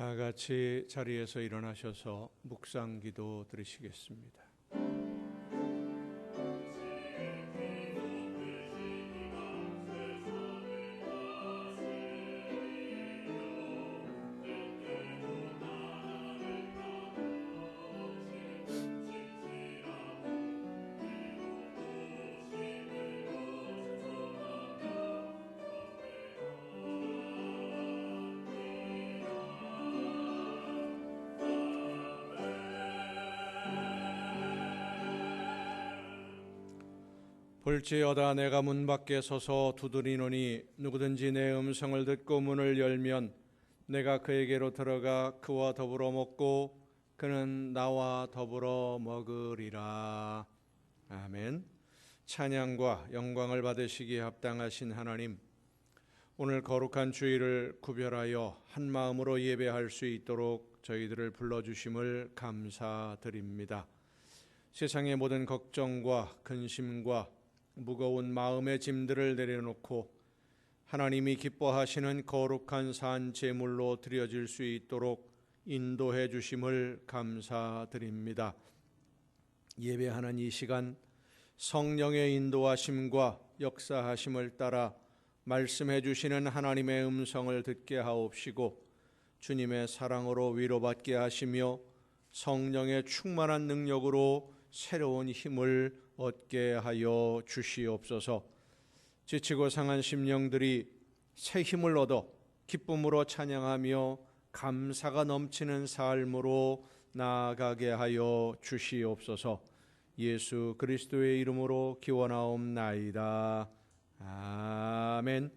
다 같이 자리에서 일어나셔서 묵상기도 드리시겠습니다. 볼지어다 내가 문 밖에 서서 두드리노니 누구든지 내 음성을 듣고 문을 열면 내가 그에게로 들어가 그와 더불어 먹고 그는 나와 더불어 먹으리라. 아멘. 찬양과 영광을 받으시기에 합당하신 하나님, 오늘 거룩한 주일을 구별하여 한 마음으로 예배할 수 있도록 저희들을 불러주심을 감사드립니다. 세상의 모든 걱정과 근심과 무거운 마음의 짐들을 내려놓고 하나님이 기뻐하시는 거룩한 산 제물로 드려질 수 있도록 인도해 주심을 감사드립니다. 예배하는 이 시간 성령의 인도하심과 역사하심을 따라 말씀해 주시는 하나님의 음성을 듣게 하옵시고 주님의 사랑으로 위로받게 하시며 성령의 충만한 능력으로 새로운 힘을 얻게 하여 주시옵소서. 지치고 상한 심령들이 새 힘을 얻어 기쁨으로 찬양하며 감사가 넘치는 삶으로 나아가게 하여 주시옵소서. 예수 그리스도의 이름으로 기원하옵나이다. 아멘.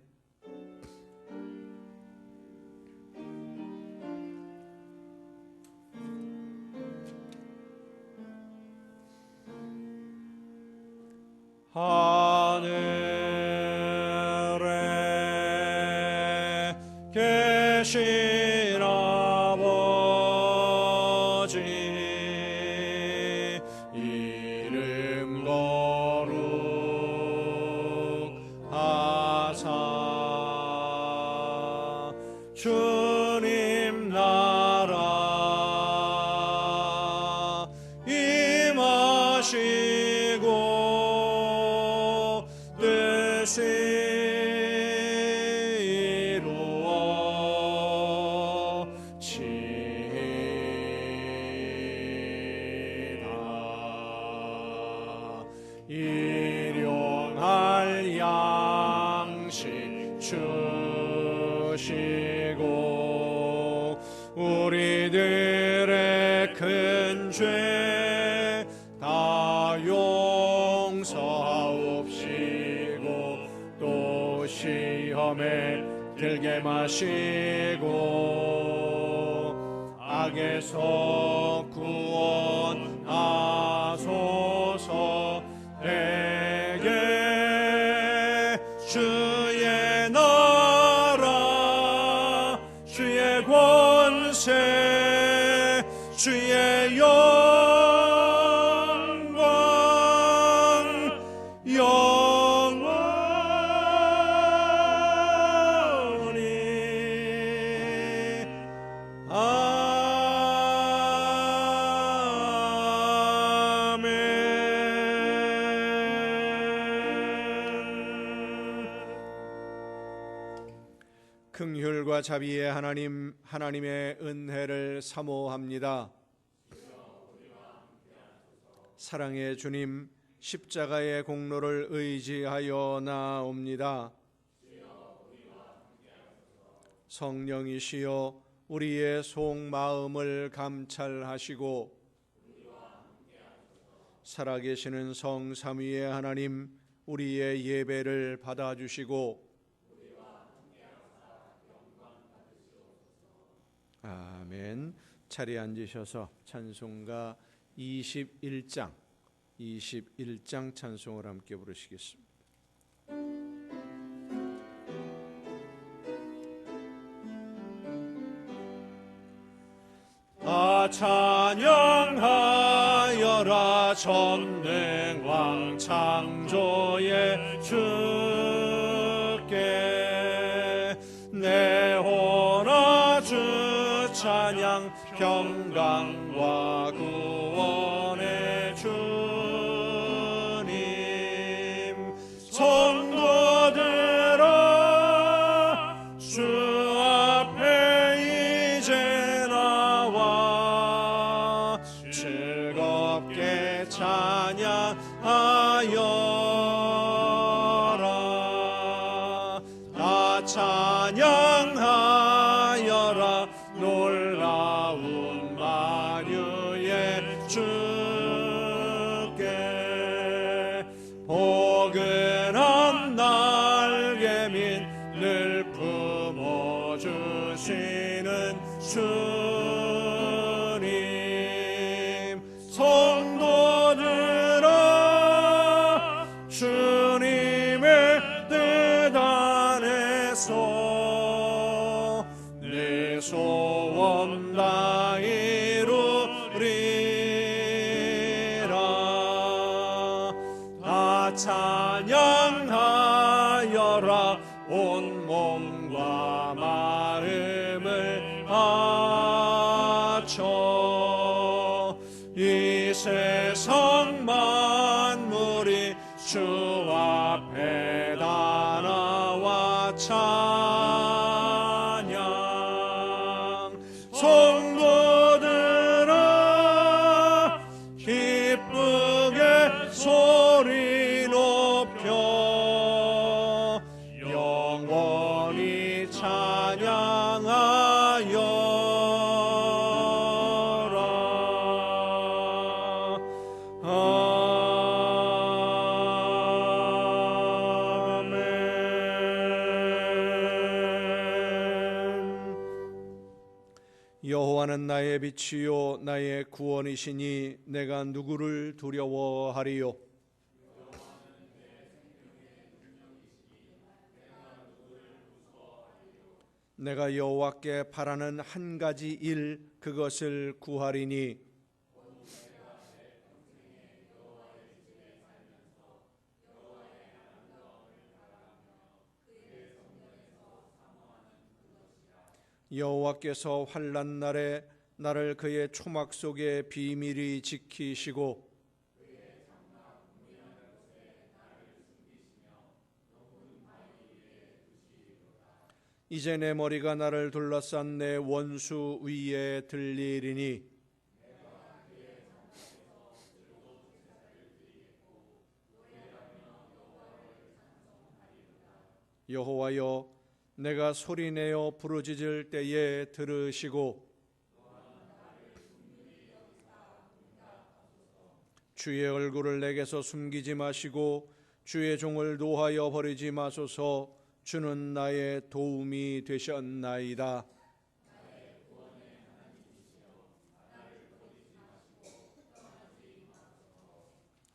하늘에 계신 아버지 이름 거룩하사 주님 나라 임하시고 일용할 양식 주시고 우리들의 큰 죄 다 용서하옵시고 또 시험에 들게 마시고 악에서 구원하소서. 내게 주의 나라 주의 권세 주의 영광 영원히 긍휼과 자비의 하나님, 하나님의 은혜를 사모합니다. 사랑의 주님, 십자가의 공로를 의지하여 나옵니다. 성령이시여 우리의 속마음을 감찰하시고 살아계시는 성삼위의 하나님, 우리의 예배를 받아주시고 아멘. 자리에 앉으셔서 찬송가 21장 찬송을 함께 부르시겠습니다. 다 찬양하여라 전능왕 창조의 주께 내 호라 주 찬양 평강과 구원의 주님 성도들아 주 앞에 이제 나와 즐겁게 찬양하여라 다 찬양하여라 놀라운 만유의 주께 포근한 날개민 늘 품어주시는 주님 성도들아 주님의 뜻 안에서 내 소원 다 이루리라 다 찬양하여라 온 몸과 마음을 바쳐 이 세상 만물이 주 앞에 다 나와 찬양 성도들아 기쁘게 소리 높여 영원히 찬양하여라 아멘 여호와는 나의 빛이요 나의 구원이시니 내가 누구를 두려워하리요 내가 여호와께 바라는 한 가지 일 그것을 구하리니 여호와께서 환난 날에 나를 그의 초막 속에 비밀히 지키시고 이제 내 머리가 나를 둘러싼 내 원수 위에 들리리니 여호와여 내가 소리내어 부르짖을 때에 들으시고 주의 얼굴을 내게서 숨기지 마시고 주의 종을 노하여 버리지 마소서 주는 나의 도움이 되셨나이다.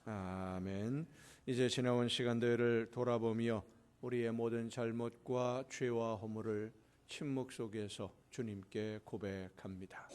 아멘. 이제 지나온 시간들을 돌아보며 우리의 모든 잘못과 죄와 허물을 침묵 속에서 주님께 고백합니다.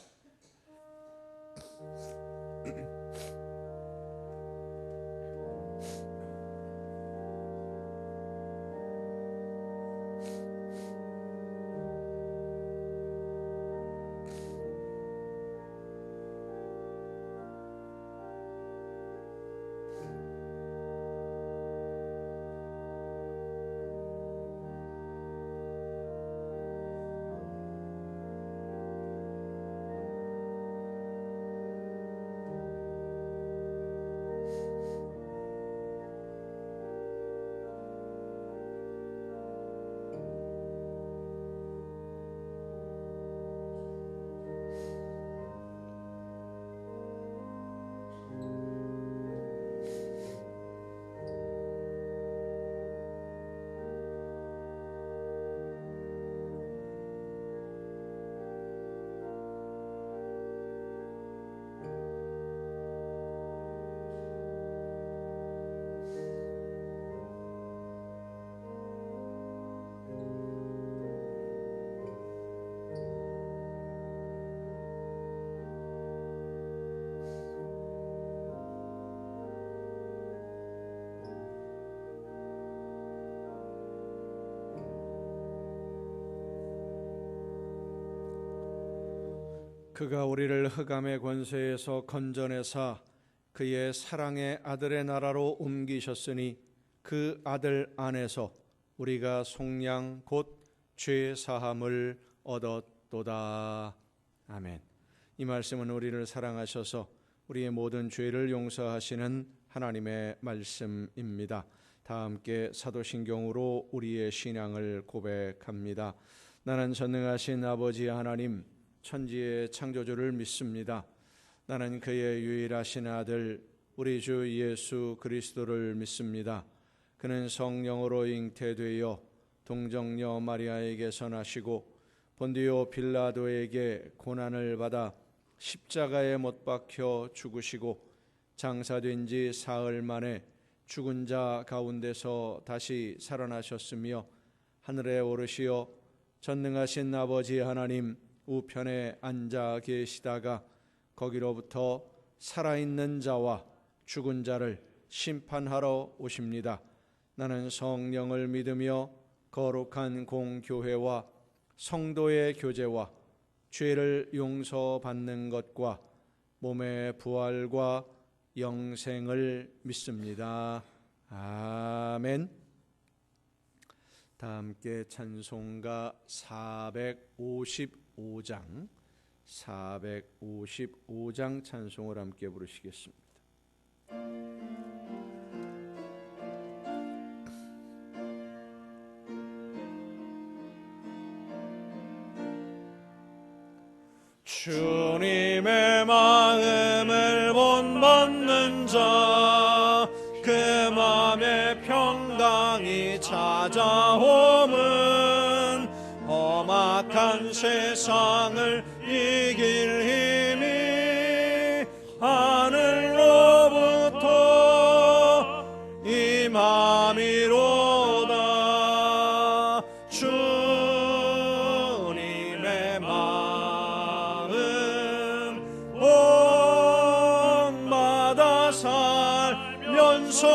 그가 우리를 흑암의 권세에서 건져내사 그의 사랑의 아들의 나라로 옮기셨으니 그 아들 안에서 우리가 속량 곧 죄 사함을 얻었도다. 아멘. 이 말씀은 우리를 사랑하셔서 우리의 모든 죄를 용서하시는 하나님의 말씀입니다. 다 함께 사도신경으로 우리의 신앙을 고백합니다. 나는 전능하신 아버지 하나님, 천지의 창조주를 믿습니다. 나는 그의 유일하신 아들 우리 주 예수 그리스도를 믿습니다. 그는 성령으로 잉태되어 동정녀 마리아에게서 나시고 본디오 빌라도에게 고난을 받아 십자가에 못 박혀 죽으시고 장사된 지 사흘 만에 죽은 자 가운데서 다시 살아나셨으며 하늘에 오르시어 전능하신 아버지 하나님 우편에 앉아 계시다가 거기로부터 살아있는 자와 죽은 자를 심판하러 오십니다. 나는 성령을 믿으며 거룩한 공교회와 성도의 교제와 죄를 용서받는 것과 몸의 부활과 영생을 믿습니다. 아멘. 다 함께 찬송가 455장 찬송을 함께 부르시겠습니다. 주님의 마음을 본받는 자, 그 맘에 평강이 찾아오면 험악한 세상을 이길 힘이 하늘로부터 임함이로다. 주님의 마음 본받아 살면서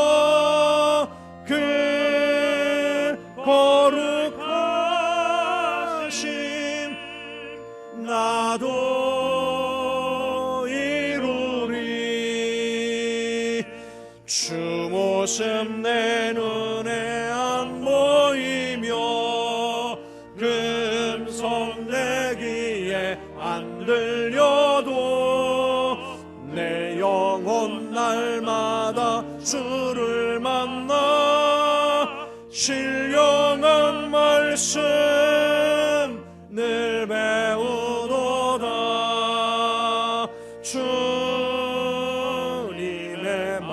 그 거룩하심 나도 이루리. 주 모습 내 눈에 안 보이며 금성 내 귀에 안 들려도 내 영혼 날마다 주를 만나 신령한 말씀 늘 배우도다. 주님의 마음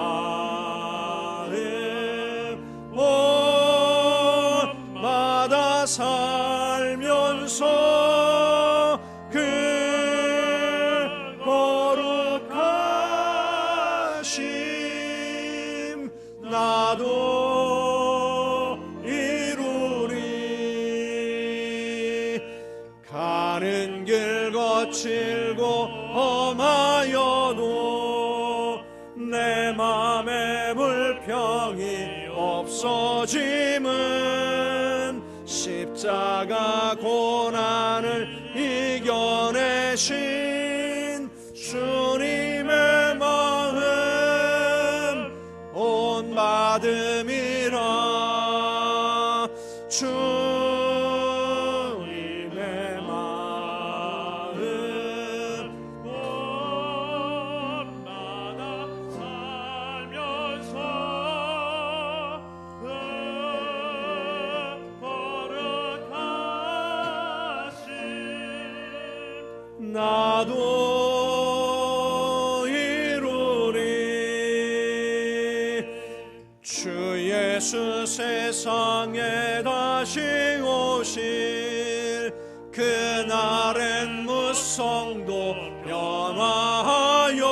본받아 살면서 그 거룩하심 나도 이루리. 가는 길 거칠고 험하여도 내 맘에 불평이 없어짐은 십자가 고난을 이겨내신 주님의 마음 본받음이라. 주님의 마음 본받아 살면서 거룩하심 나도 이루리. 주 예수 세상에 다시 오실 그날엔 무성도 변화하여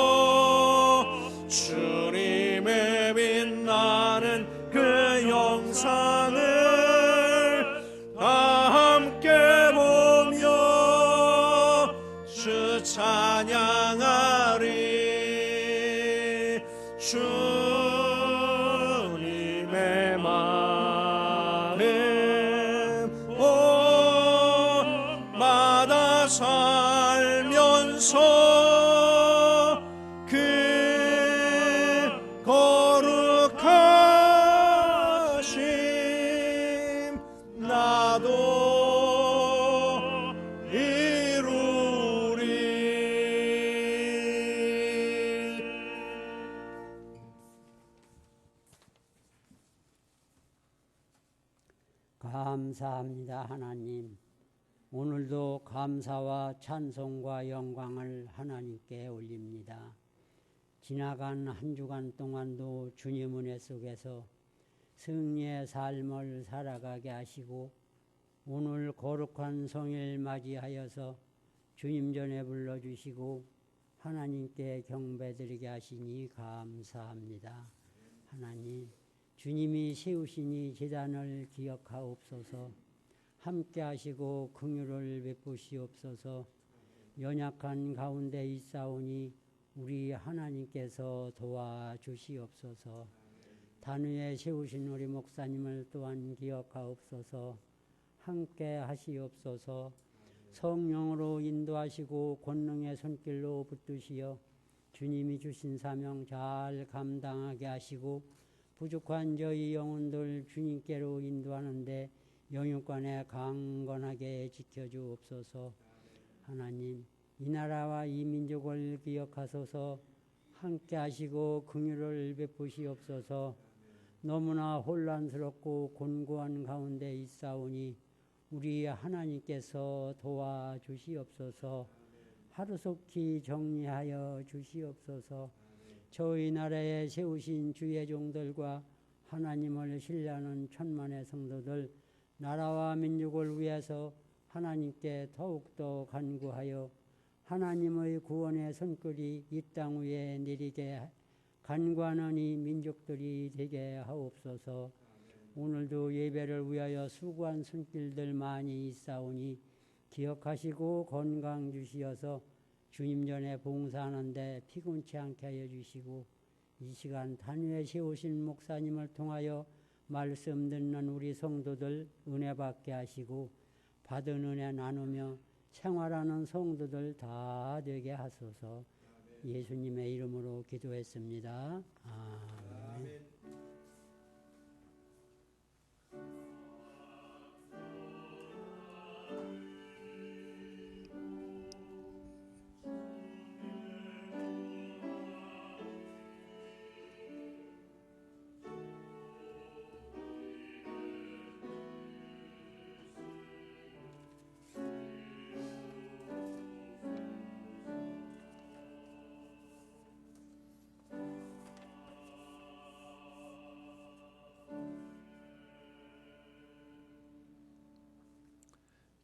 주님의 빛나는 그 영상을 다 함께 보며 주 찬양하리. 주님의 마음 본받아 살면서 주옵소서. 그 거룩하심 나도 이루리. 감사합니다. 하나님, 오늘도 감사와 찬송과 영광을 하나님께 올립니다. 지나간 한 주간 동안도 주님 은혜 속에서 승리의 삶을 살아가게 하시고 오늘 거룩한 성일 맞이하여서 주님 전에 불러주시고 하나님께 경배드리게 하시니 감사합니다. 하나님, 주님이 세우신 이 제단을 기억하옵소서. 함께 하시고 긍휼을 베푸시옵소서. 연약한 가운데 있사오니 우리 하나님께서 도와주시옵소서. 단위에 세우신 우리 목사님을 또한 기억하옵소서. 함께 하시옵소서. 성령으로 인도하시고 권능의 손길로 붙드시어 주님이 주신 사명 잘 감당하게 하시고 부족한 저희 영혼들 주님께로 인도하는데 영육간에 강건하게 지켜주옵소서. 하나님, 이 나라와 이 민족을 기억하소서. 함께 하시고 긍휼을 베푸시옵소서. 너무나 혼란스럽고 곤고한 가운데 있사오니 우리 하나님께서 도와주시옵소서. 하루속히 정리하여 주시옵소서. 저희 나라에 세우신 주의 종들과 하나님을 신뢰하는 천만의 성도들, 나라와 민족을 위해서 하나님께 더욱더 간구하여 하나님의 구원의 손길이 이 땅 위에 내리게 간구하는 이 민족들이 되게 하옵소서. 오늘도 예배를 위하여 수고한 손길들 많이 있사오니 기억하시고 건강 주시어서 주님 전에 봉사하는데 피곤치 않게 하여 주시고 이 시간 단위에 세우신 목사님을 통하여 말씀 듣는 우리 성도들 은혜 받게 하시고 받은 은혜 나누며 생활하는 성도들 다 되게 하소서. 예수님의 이름으로 기도했습니다. 아멘.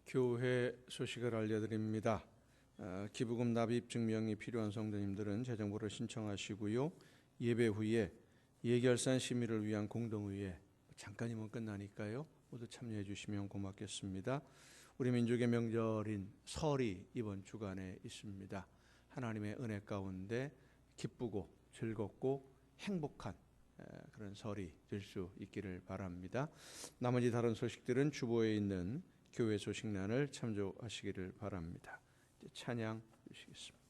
교회 소식을 알려드립니다. 기부금 납입 증명이 필요한 성도님들은 재정부를 신청하시고요. 예배 후에 예결산 심의를 위한 공동의회 잠깐이면 끝나니까요. 모두 참여해 주시면 고맙겠습니다. 우리 민족의 명절인 설이 이번 주간에 있습니다. 하나님의 은혜 가운데 기쁘고 즐겁고 행복한 그런 설이 될 수 있기를 바랍니다. 나머지 다른 소식들은 주보에 있는 교회 소식란을 참조하시기를 바랍니다. 찬양 주시겠습니다.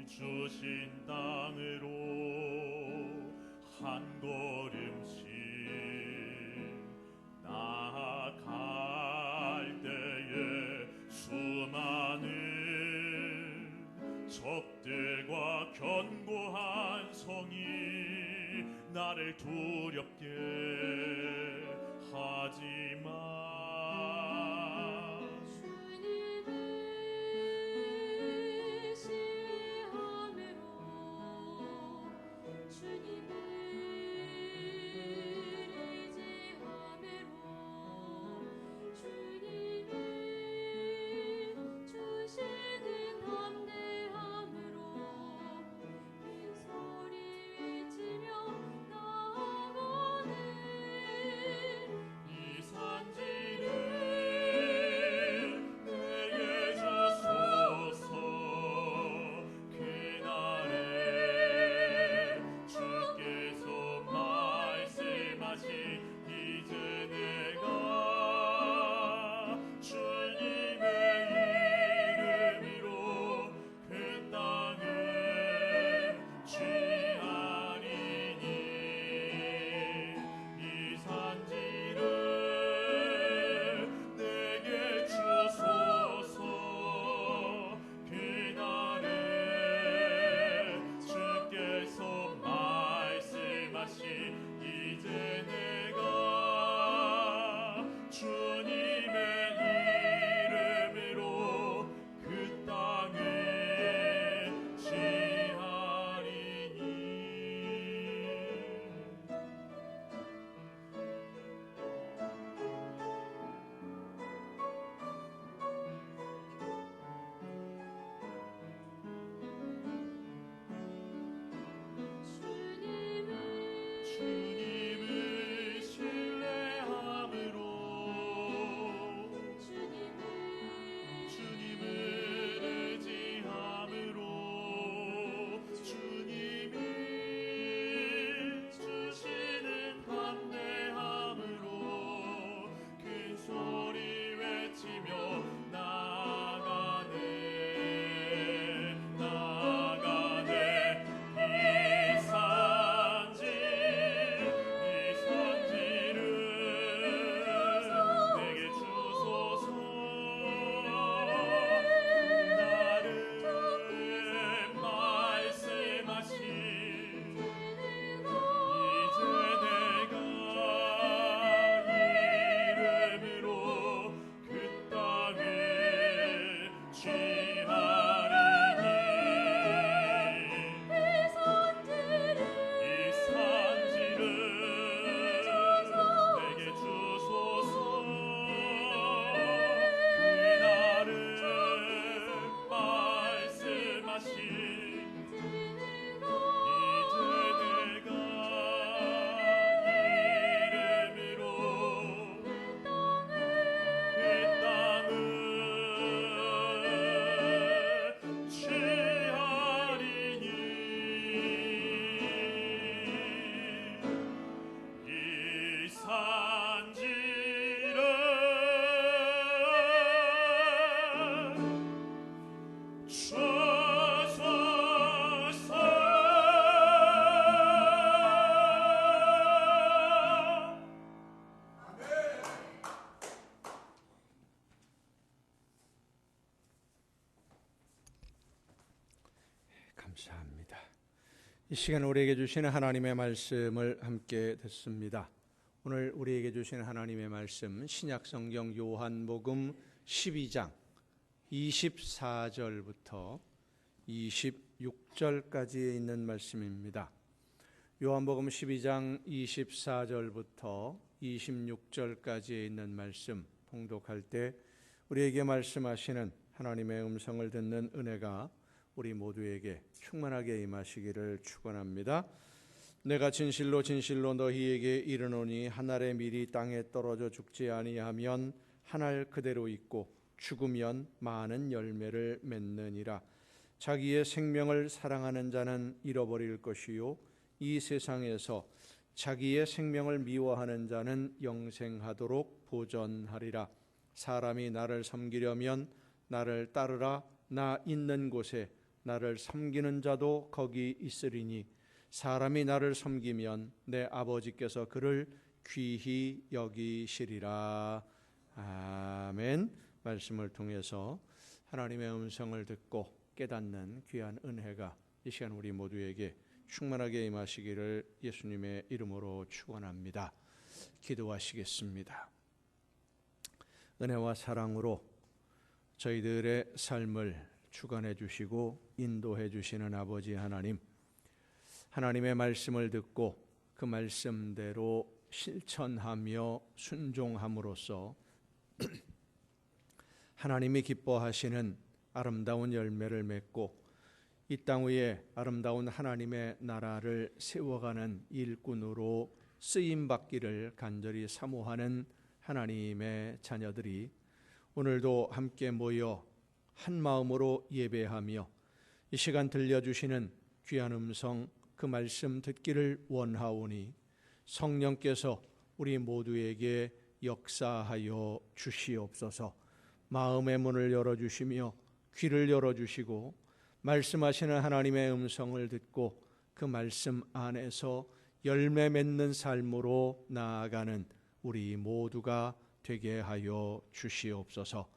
주신 땅으로 한 걸음씩 나아갈 때에 수많은 적들과 견고한 성이 나를 두렵게 하지만 주님을 의지함으로 감사합니다. 이 시간 우리에게 주시는 하나님의 말씀을 함께 듣습니다. 오늘 우리에게 주시는 하나님의 말씀 신약성경 요한복음 12장 24절부터 26절까지에 있는 말씀입니다. 요한복음 12장 24절부터 26절까지에 있는 말씀 봉독할 때 우리에게 말씀하시는 하나님의 음성을 듣는 은혜가 우리 모두에게 충만하게 임하시기를 축원합니다. 내가 진실로 진실로 너희에게 이르노니 한 알의 밀이 땅에 떨어져 죽지 아니하면 한 알 그대로 있고 죽으면 많은 열매를 맺느니라. 자기의 생명을 사랑하는 자는 잃어버릴 것이요 이 세상에서 자기의 생명을 미워하는 자는 영생하도록 보존하리라. 사람이 나를 섬기려면 나를 따르라. 나 있는 곳에 나를 섬기는 자도 거기 있으리니 사람이 나를 섬기면 내 아버지께서 그를 귀히 여기시리라. 아멘. 말씀을 통해서 하나님의 음성을 듣고 깨닫는 귀한 은혜가 이 시간 우리 모두에게 충만하게 임하시기를 예수님의 이름으로 축원합니다. 기도하시겠습니다. 은혜와 사랑으로 저희들의 삶을 주관해 주시고 인도해 주시는 아버지 하나님, 하나님의 말씀을 듣고 그 말씀대로 실천하며 순종함으로써 하나님이 기뻐하시는 아름다운 열매를 맺고 이 땅 위에 아름다운 하나님의 나라를 세워가는 일꾼으로 쓰임받기를 간절히 사모하는 하나님의 자녀들이 오늘도 함께 모여 한 마음으로 예배하며 이 시간 들려주시는 귀한 음성 그 말씀 듣기를 원하오니 성령께서 우리 모두에게 역사하여 주시옵소서. 마음의 문을 열어주시며 귀를 열어주시고 말씀하시는 하나님의 음성을 듣고 그 말씀 안에서 열매 맺는 삶으로 나아가는 우리 모두가 되게 하여 주시옵소서.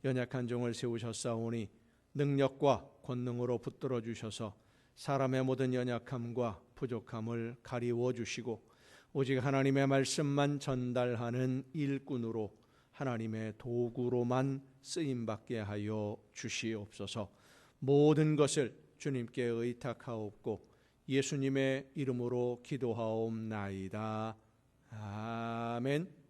연약한 종을 세우셨사오니 능력과 권능으로 붙들어 주셔서 사람의 모든 연약함과 부족함을 가리워 주시고 오직 하나님의 말씀만 전달하는 일꾼으로 하나님의 도구로만 쓰임받게 하여 주시옵소서. 모든 것을 주님께 의탁하옵고 예수님의 이름으로 기도하옵나이다. 아멘.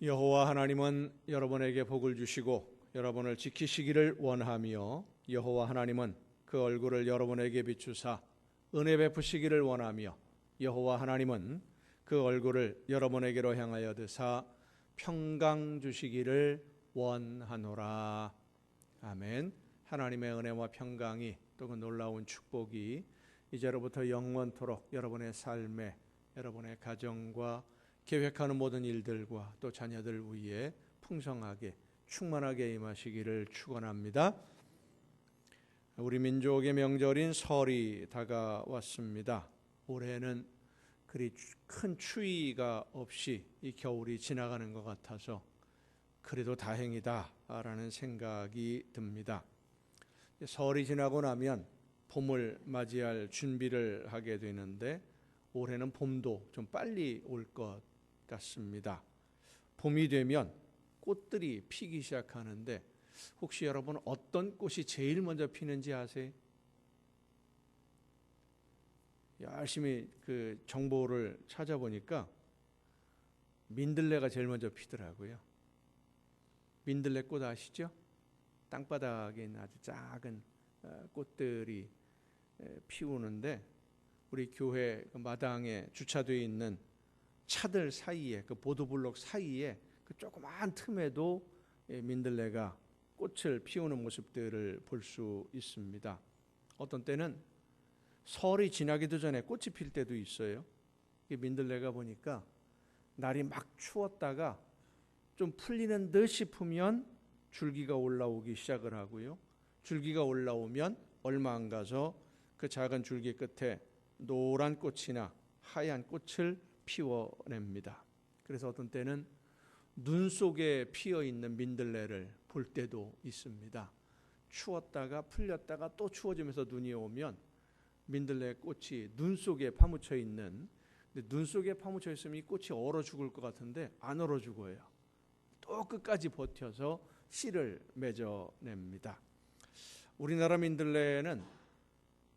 여호와 하나님은 여러분에게 복을 주시고 여러분을 지키시기를 원하며 여호와 하나님은 그 얼굴을 여러분에게 비추사 은혜 베푸시기를 원하며 여호와 하나님은 그 얼굴을 여러분에게로 향하여 드사 평강 주시기를 원하노라. 아멘. 하나님의 은혜와 평강이 또 그 놀라운 축복이 이제로부터 영원토록 여러분의 삶에 여러분의 가정과 계획하는 모든 일들과 또 자녀들 위에 풍성하게 충만하게 임하시기를 축원합니다. 우리 민족의 명절인 설이 다가왔습니다. 올해는 그리 큰 추위가 없이 이 겨울이 지나가는 것 같아서 그래도 다행이다라는 생각이 듭니다. 설이 지나고 나면 봄을 맞이할 준비를 하게 되는데 올해는 봄도 좀 빨리 올 것 같습니다. 봄이 되면 꽃들이 피기 시작하는데 혹시 여러분 어떤 꽃이 제일 먼저 피는지 아세요? 열심히 그 정보를 찾아보니까 민들레가 제일 먼저 피더라고요. 민들레 꽃 아시죠? 땅바닥에 있는 아주 작은 꽃들이 피우는데 우리 교회 마당에 주차되어 있는 차들 사이에 그 보도블록 사이에 그 조그마한 틈에도 민들레가 꽃을 피우는 모습들을 볼 수 있습니다. 어떤 때는 설이 지나기도 전에 꽃이 필 때도 있어요. 민들레가 보니까 날이 막 추웠다가 좀 풀리는 듯 싶으면 줄기가 올라오기 시작을 하고요. 줄기가 올라오면 얼마 안 가서 그 작은 줄기 끝에 노란 꽃이나 하얀 꽃을 피워냅니다. 그래서 어떤 때는 눈 속에 피어 있는 민들레를 볼 때도 있습니다. 추웠다가 풀렸다가 또 추워지면서 눈이 오면 민들레 꽃이 눈 속에 파묻혀 있는, 근데 눈 속에 파묻혀 있으면 이 꽃이 얼어 죽을 것 같은데 안 얼어 죽어요. 또 끝까지 버텨서 씨를 맺어냅니다. 우리나라 민들레는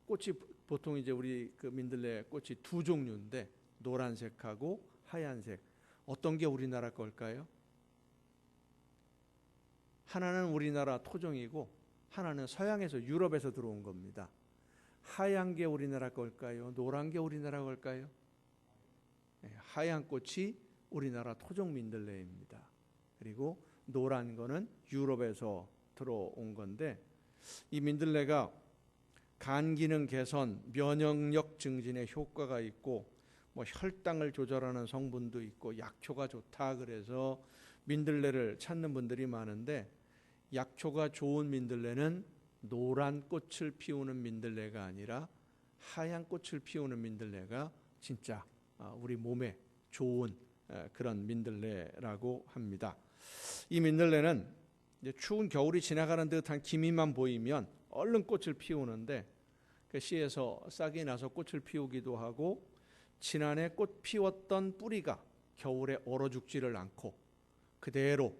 꽃이 보통 이제 우리 그 민들레 꽃이 두 종류인데 노란색하고 하얀색. 어떤 게 우리나라 걸까요? 하나는 우리나라 토종이고 하나는 서양에서 유럽에서 들어온 겁니다. 하얀 게 우리나라 걸까요? 노란 게 우리나라 걸까요? 네, 하얀 꽃이 우리나라 토종 민들레입니다. 그리고 노란 거는 유럽에서 들어온 건데, 이 민들레가 간 기능 개선, 면역력 증진에 효과가 있고 뭐 혈당을 조절하는 성분도 있고 약효가 좋다 그래서 민들레를 찾는 분들이 많은데, 약효가 좋은 민들레는 노란 꽃을 피우는 민들레가 아니라 하얀 꽃을 피우는 민들레가 진짜 우리 몸에 좋은 그런 민들레라고 합니다. 이 민들레는 이제 추운 겨울이 지나가는 듯한 기미만 보이면 얼른 꽃을 피우는데, 그 씨에서 싹이 나서 꽃을 피우기도 하고 지난해 꽃 피웠던 뿌리가 겨울에 얼어 죽지를 않고 그대로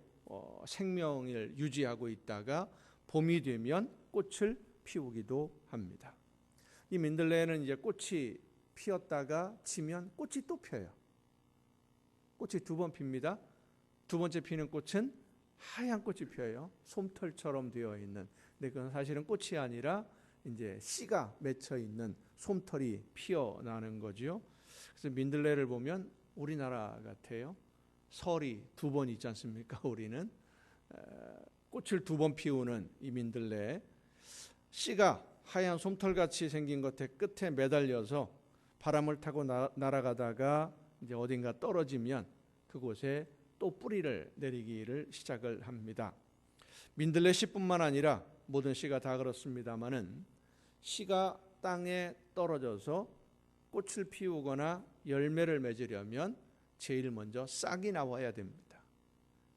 생명을 유지하고 있다가 봄이 되면 꽃을 피우기도 합니다. 이 민들레는 이제 꽃이 피었다가 지면 꽃이 또 펴요. 꽃이 두 번 핍니다. 두 번째 피는 꽃은 하얀 꽃이 펴요. 솜털처럼 되어 있는. 근데 그건 사실은 꽃이 아니라 이제 씨가 맺혀 있는 솜털이 피어나는 거죠. 그래서 민들레를 보면 우리나라 같아요. 설이 두 번 있지 않습니까? 우리는 꽃을 두 번 피우는 이 민들레, 씨가 하얀 솜털같이 생긴 것에 끝에 매달려서 바람을 타고 날아가다가 이제 어딘가 떨어지면 그곳에 또 뿌리를 내리기를 시작을 합니다. 민들레 씨뿐만 아니라 모든 씨가 다 그렇습니다마는, 씨가 땅에 떨어져서 꽃을 피우거나 열매를 맺으려면 제일 먼저 싹이 나와야 됩니다.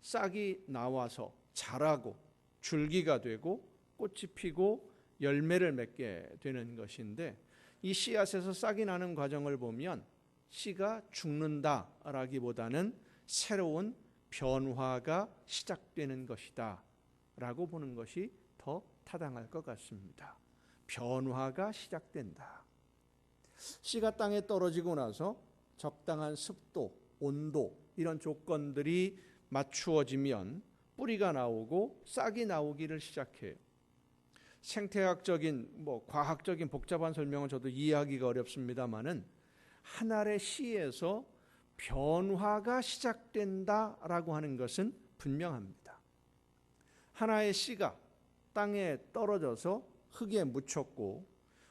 싹이 나와서 자라고 줄기가 되고 꽃이 피고 열매를 맺게 되는 것인데, 이 씨앗에서 싹이 나는 과정을 보면 씨가 죽는다라기보다는 새로운 변화가 시작되는 것이다 라고 보는 것이 더 타당할 것 같습니다. 변화가 시작된다. 씨가 땅에 떨어지고 나서 적당한 습도, 온도 이런 조건들이 맞추어지면 뿌리가 나오고 싹이 나오기를 시작해요. 생태학적인 과학적인 복잡한 설명은 저도 이해하기가 어렵습니다만은 한 알의 씨에서 변화가 시작된다라고 하는 것은 분명합니다. 하나의 씨가 땅에 떨어져서 흙에 묻혔고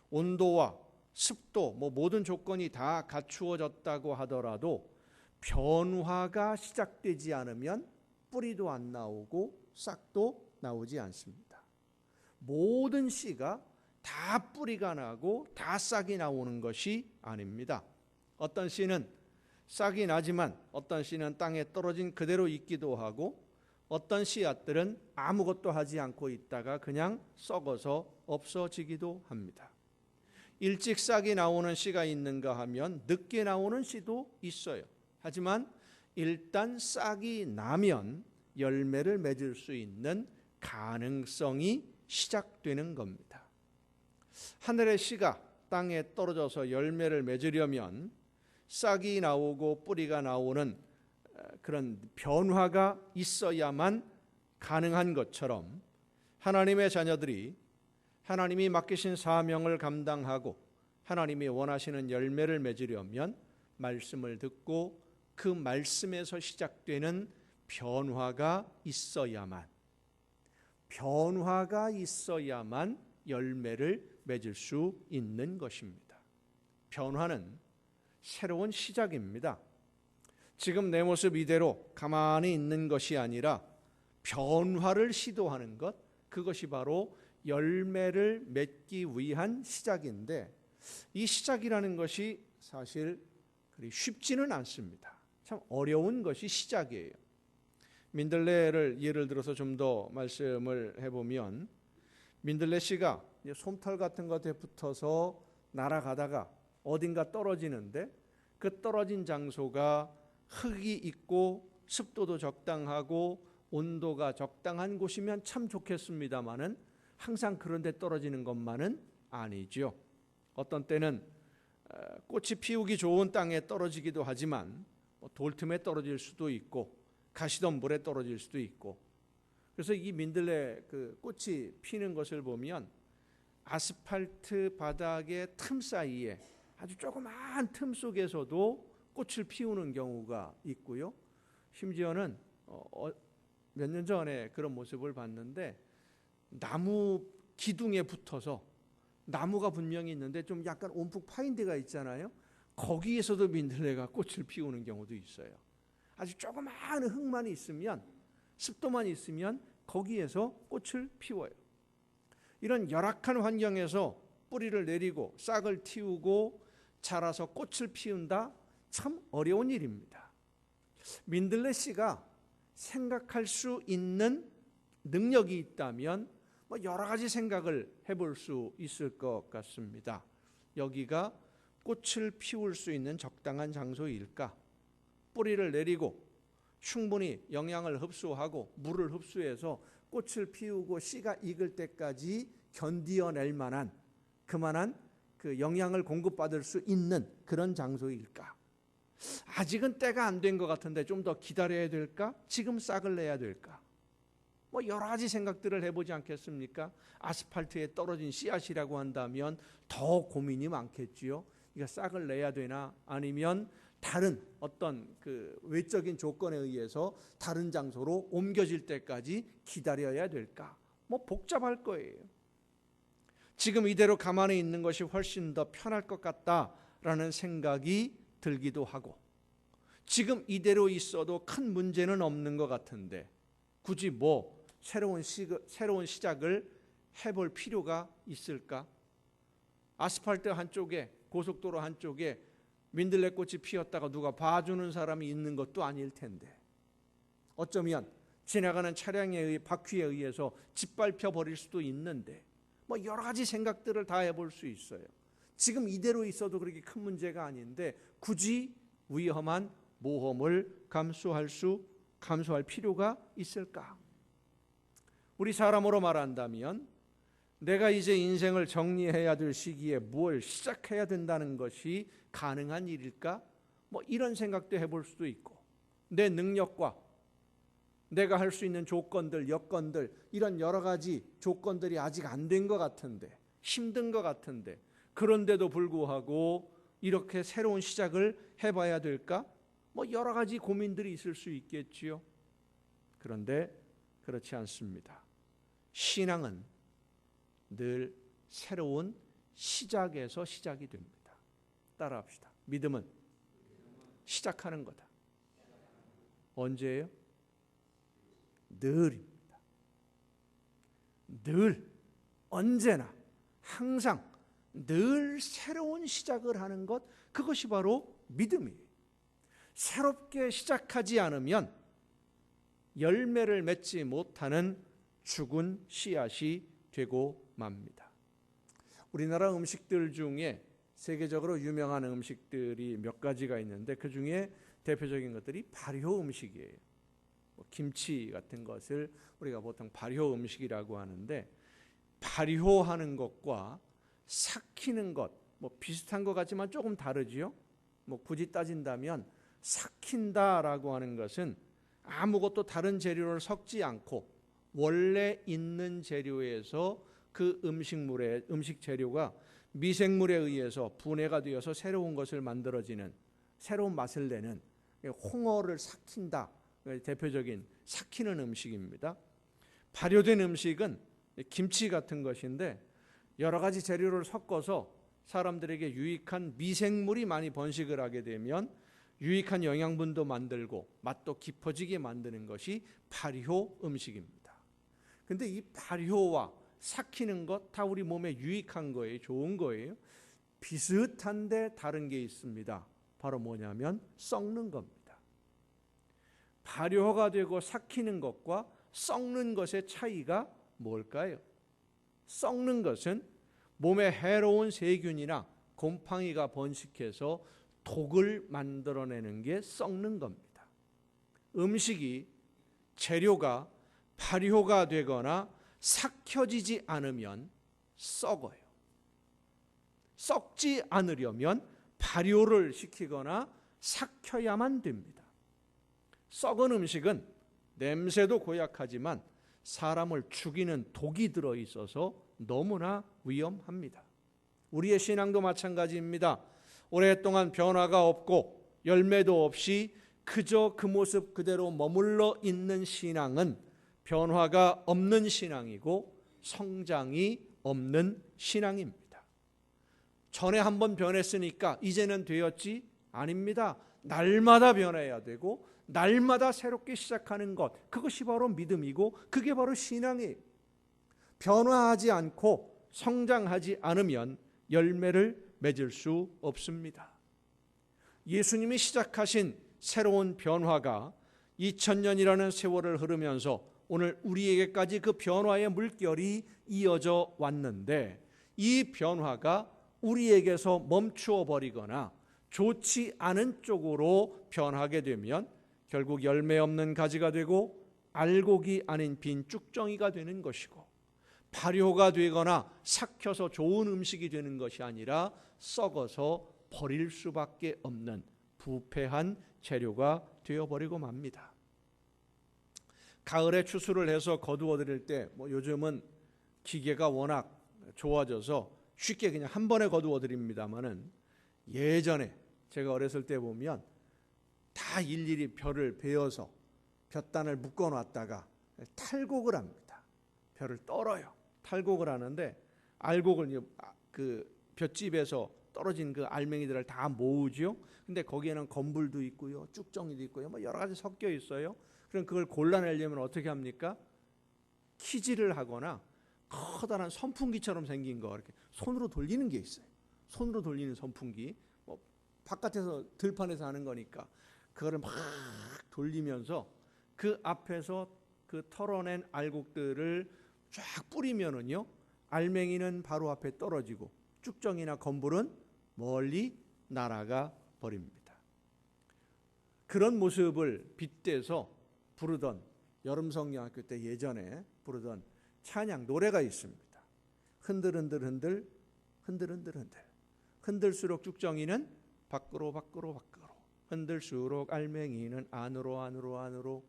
온도와 습도 모든 조건이 다 갖추어졌다고 하더라도 변화가 시작되지 않으면 뿌리도 안 나오고 싹도 나오지 않습니다. 모든 씨가 다 뿌리가 나고 다 싹이 나오는 것이 아닙니다. 어떤 씨는 싹이 나지만 어떤 씨는 땅에 떨어진 그대로 있기도 하고, 어떤 씨앗들은 아무것도 하지 않고 있다가 그냥 썩어서 없어지기도 합니다. 일찍 싹이 나오는 씨가 있는가 하면 늦게 나오는 씨도 있어요. 하지만 일단 싹이 나면 열매를 맺을 수 있는 가능성이 시작되는 겁니다. 하늘의 씨가 땅에 떨어져서 열매를 맺으려면 싹이 나오고 뿌리가 나오는 그런 변화가 있어야만 가능한 것처럼, 하나님의 자녀들이 하나님이 맡기신 사명을 감당하고 하나님이 원하시는 열매를 맺으려면 말씀을 듣고 그 말씀에서 시작되는 변화가 있어야만 열매를 맺을 수 있는 것입니다. 변화는 새로운 시작입니다. 지금 내 모습 이대로 가만히 있는 것이 아니라 변화를 시도하는 것, 그것이 바로 열매를 맺기 위한 시작인데, 이 시작이라는 것이 사실 그리 쉽지는 않습니다. 참 어려운 것이 시작이에요. 민들레를 예를 들어서 좀 더 말씀을 해보면, 민들레 씨가 솜털 같은 것에 붙어서 날아가다가 어딘가 떨어지는데 그 떨어진 장소가 흙이 있고 습도도 적당하고 온도가 적당한 곳이면 참 좋겠습니다마는 항상 그런 데 떨어지는 것만은 아니죠. 어떤 때는 꽃이 피우기 좋은 땅에 떨어지기도 하지만 돌틈에 떨어질 수도 있고 가시덤불에 떨어질 수도 있고, 그래서 이 민들레 그 꽃이 피는 것을 보면 아스팔트 바닥의 틈 사이에 아주 조그마한 틈 속에서도 꽃을 피우는 경우가 있고요. 심지어는 몇 년 전에 그런 모습을 봤는데 나무 기둥에 붙어서, 나무가 분명히 있는데 좀 약간 움푹 파인 데가 있잖아요. 거기에서도 민들레가 꽃을 피우는 경우도 있어요. 아주 조그마한 흙만 있으면, 습도만 있으면 거기에서 꽃을 피워요. 이런 열악한 환경에서 뿌리를 내리고 싹을 틔우고 자라서 꽃을 피운다, 참 어려운 일입니다. 민들레 씨가 생각할 수 있는 능력이 있다면 여러 가지 생각을 해볼 수 있을 것 같습니다. 여기가 꽃을 피울 수 있는 적당한 장소일까? 뿌리를 내리고 충분히 영양을 흡수하고 물을 흡수해서 꽃을 피우고 씨가 익을 때까지 견디어낼 만한 그만한 그 영양을 공급받을 수 있는 그런 장소일까? 아직은 때가 안 된 것 같은데 좀 더 기다려야 될까? 지금 싹을 내야 될까? 여러 가지 생각들을 해보지 않겠습니까? 아스팔트에 떨어진 씨앗이라고 한다면 더 고민이 많겠지요. 이거 싹을 내야 되나? 아니면 다른 어떤 그 외적인 조건에 의해서 다른 장소로 옮겨질 때까지 기다려야 될까? 복잡할 거예요. 지금 이대로 가만히 있는 것이 훨씬 더 편할 것 같다라는 생각이 들기도 하고, 지금 이대로 있어도 큰 문제는 없는 것 같은데 굳이 새로운 시작을 해볼 필요가 있을까? 아스팔트 한쪽에, 고속도로 한쪽에 민들레꽃이 피었다가 누가 봐주는 사람이 있는 것도 아닐 텐데, 어쩌면 지나가는 차량의 바퀴에 의해서 짓밟혀 버릴 수도 있는데 여러 가지 생각들을 다 해볼 수 있어요. 지금 이대로 있어도 그렇게 큰 문제가 아닌데 굳이 위험한 모험을 감수할 필요가 있을까? 우리 사람으로 말한다면 내가 이제 인생을 정리해야 될 시기에 뭘 시작해야 된다는 것이 가능한 일일까? 이런 생각도 해볼 수도 있고, 내 능력과 내가 할 수 있는 조건들, 여건들, 이런 여러 가지 조건들이 아직 안 된 것 같은데, 힘든 것 같은데, 그런데도 불구하고 이렇게 새로운 시작을 해봐야 될까? 여러 가지 고민들이 있을 수 있겠지요. 그런데 그렇지 않습니다. 신앙은 늘 새로운 시작에서 시작이 됩니다. 따라합시다. 믿음은 시작하는 거다. 언제예요? 늘입니다. 늘, 언제나, 항상 늘 새로운 시작을 하는 것, 그것이 바로 믿음이에요. 새롭게 시작하지 않으면 열매를 맺지 못하는 죽은 씨앗이 되고 맙니다. 우리나라 음식들 중에 세계적으로 유명한 음식들이 몇 가지가 있는데 그 중에 대표적인 것들이 발효 음식이에요. 김치 같은 것을 우리가 보통 발효 음식이라고 하는데, 발효하는 것과 삭히는 것 비슷한 것 같지만 조금 다르지요. 굳이 따진다면 삭힌다라고 하는 것은 아무것도 다른 재료를 섞지 않고 원래 있는 재료에서 그 음식 재료가 미생물에 의해서 분해가 되어서 새로운 것을 만들어지는, 새로운 맛을 내는, 홍어를 삭힌다, 대표적인 삭히는 음식입니다. 발효된 음식은 김치 같은 것인데 여러 가지 재료를 섞어서 사람들에게 유익한 미생물이 많이 번식을 하게 되면 유익한 영양분도 만들고 맛도 깊어지게 만드는 것이 발효 음식입니다. 근데 이 발효와 삭히는 것 다 우리 몸에 유익한 거예요. 좋은 거예요. 비슷한데 다른 게 있습니다. 바로 뭐냐면 썩는 겁니다. 발효가 되고 삭히는 것과 썩는 것의 차이가 뭘까요? 썩는 것은 몸에 해로운 세균이나 곰팡이가 번식해서 독을 만들어내는 게 썩는 겁니다. 음식이 재료가 발효가 되거나 삭혀지지 않으면 썩어요. 썩지 않으려면 발효를 시키거나 삭혀야만 됩니다. 썩은 음식은 냄새도 고약하지만 사람을 죽이는 독이 들어있어서 너무나 위험합니다. 우리의 신앙도 마찬가지입니다. 오랫동안 변화가 없고 열매도 없이 그저 그 모습 그대로 머물러 있는 신앙은 변화가 없는 신앙이고 성장이 없는 신앙입니다. 전에 한번 변했으니까 이제는 되었지? 아닙니다. 날마다 변해야 되고 날마다 새롭게 시작하는 것, 그것이 바로 믿음이고 그게 바로 신앙이에요. 변화하지 않고 성장하지 않으면 열매를 맺을 수 없습니다. 예수님이 시작하신 새로운 변화가 2000년이라는 세월을 흐르면서 오늘 우리에게까지 그 변화의 물결이 이어져 왔는데, 이 변화가 우리에게서 멈추어 버리거나 좋지 않은 쪽으로 변하게 되면 결국 열매 없는 가지가 되고 알곡이 아닌 빈 쭉정이가 되는 것이고, 발효가 되거나 삭혀서 좋은 음식이 되는 것이 아니라 썩어서 버릴 수밖에 없는 부패한 재료가 되어버리고 맙니다. 가을에 추수를 해서 거두어 드릴 때 요즘은 기계가 워낙 좋아져서 쉽게 그냥 한 번에 거두어 드립니다마는, 예전에 제가 어렸을 때 보면 다 일일이 벼를 베어서 볕단을 묶어 놨다가 탈곡을 합니다. 벼를 떨어요. 탈곡을 하는데 알곡을 그 볏집에서 떨어진 그 알맹이들을 다 모으죠. 근데 거기에는 건불도 있고요, 쭉정이도 있고요, 여러 가지 섞여 있어요. 그럼 그걸 골라내려면 어떻게 합니까? 키질을 하거나 커다란 선풍기처럼 생긴 거 이렇게 손으로 돌리는 게 있어요. 손으로 돌리는 선풍기. 바깥에서 들판에서 하는 거니까 그거를 막 돌리면서 그 앞에서 그 털어낸 알곡들을 쫙 뿌리면은요, 알맹이는 바로 앞에 떨어지고 쭉정이나 건불은 멀리 날아가 버립니다. 그런 모습을 빗대서 부르던 여름성경학교 때 예전에 부르던 찬양 노래가 있습니다. 흔들흔들 흔들 흔들흔들 흔들, 흔들수록 쭉정이는 밖으로 밖으로 밖으로, 흔들수록 알맹이는 안으로 안으로 안으로,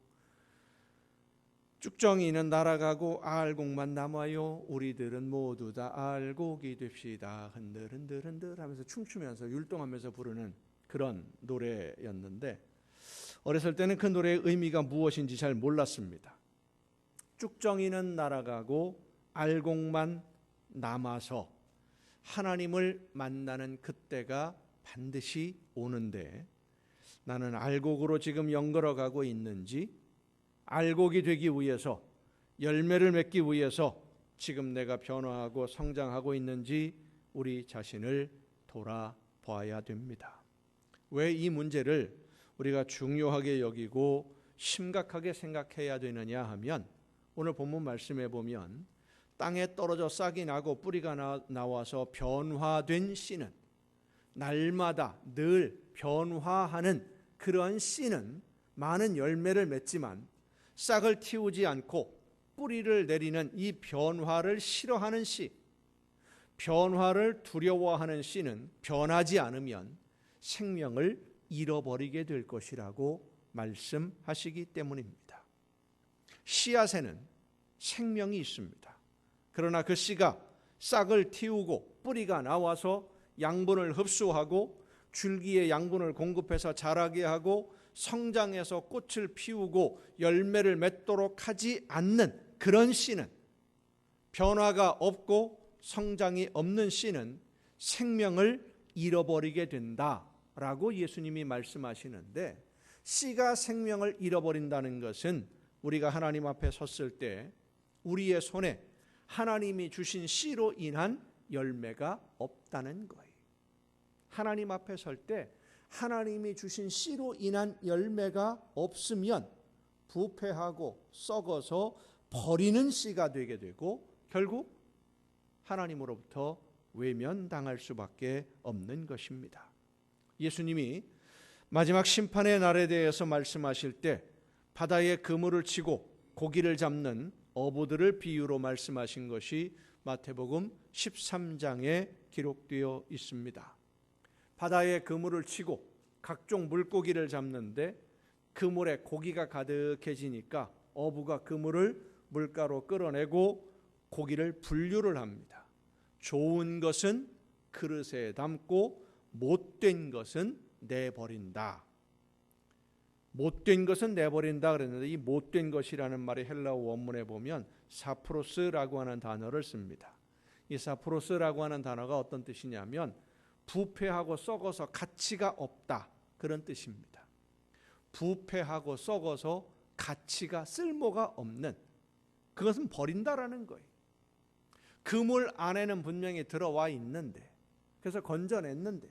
쭉정이는 날아가고 알곡만 남아요. 우리들은 모두 다 알곡이 됩시다. 흔들 흔들 흔들 하면서 춤추면서 율동하면서 부르는 그런 노래였는데, 어렸을 때는 그 노래의 의미가 무엇인지 잘 몰랐습니다. 쭉정이는 날아가고 알곡만 남아서 하나님을 만나는 그때가 반드시 오는데, 나는 알곡으로 지금 연걸어가고 있는지, 알곡이 되기 위해서 열매를 맺기 위해서 지금 내가 변화하고 성장하고 있는지 우리 자신을 돌아봐야 됩니다. 왜 이 문제를 우리가 중요하게 여기고 심각하게 생각해야 되느냐 하면, 오늘 본문 말씀에 보면 땅에 떨어져 싹이 나고 뿌리가 나와서 변화된 씨는, 날마다 늘 변화하는 그러한 씨는 많은 열매를 맺지만, 싹을 틔우지 않고 뿌리를 내리는 이 변화를 싫어하는 씨, 변화를 두려워하는 씨는 변하지 않으면 생명을 잃어버리게 될 것이라고 말씀하시기 때문입니다. 씨앗에는 생명이 있습니다. 그러나 그 씨가 싹을 틔우고 뿌리가 나와서 양분을 흡수하고 줄기에 양분을 공급해서 자라게 하고 성장해서 꽃을 피우고 열매를 맺도록 하지 않는 그런 씨는, 변화가 없고 성장이 없는 씨는 생명을 잃어버리게 된다라고 예수님이 말씀하시는데, 씨가 생명을 잃어버린다는 것은 우리가 하나님 앞에 섰을 때 우리의 손에 하나님이 주신 씨로 인한 열매가 없다는 거예요. 하나님 앞에 설 때 하나님이 주신 씨로 인한 열매가 없으면 부패하고 썩어서 버리는 씨가 되게 되고, 결국 하나님으로부터 외면당할 수밖에 없는 것입니다. 예수님이 마지막 심판의 날에 대해서 말씀하실 때 바다에 그물을 치고 고기를 잡는 어부들을 비유로 말씀하신 것이 마태복음 13장에 기록되어 있습니다. 바다에 그물을 치고 각종 물고기를 잡는데 그물에 고기가 가득해지니까 어부가 그물을 물가로 끌어내고 고기를 분류를 합니다. 좋은 것은 그릇에 담고 못된 것은 내버린다. 못된 것은 내버린다 그랬는데 이 못된 것이라는 말이 헬라어 원문에 보면 사프로스라고 하는 단어를 씁니다. 이 사프로스라고 하는 단어가 어떤 뜻이냐면 부패하고 썩어서 가치가 없다 그런 뜻입니다. 부패하고 썩어서 가치가 쓸모가 없는, 그것은 버린다라는 거예요. 그물 안에는 분명히 들어와 있는데, 그래서 건져냈는데,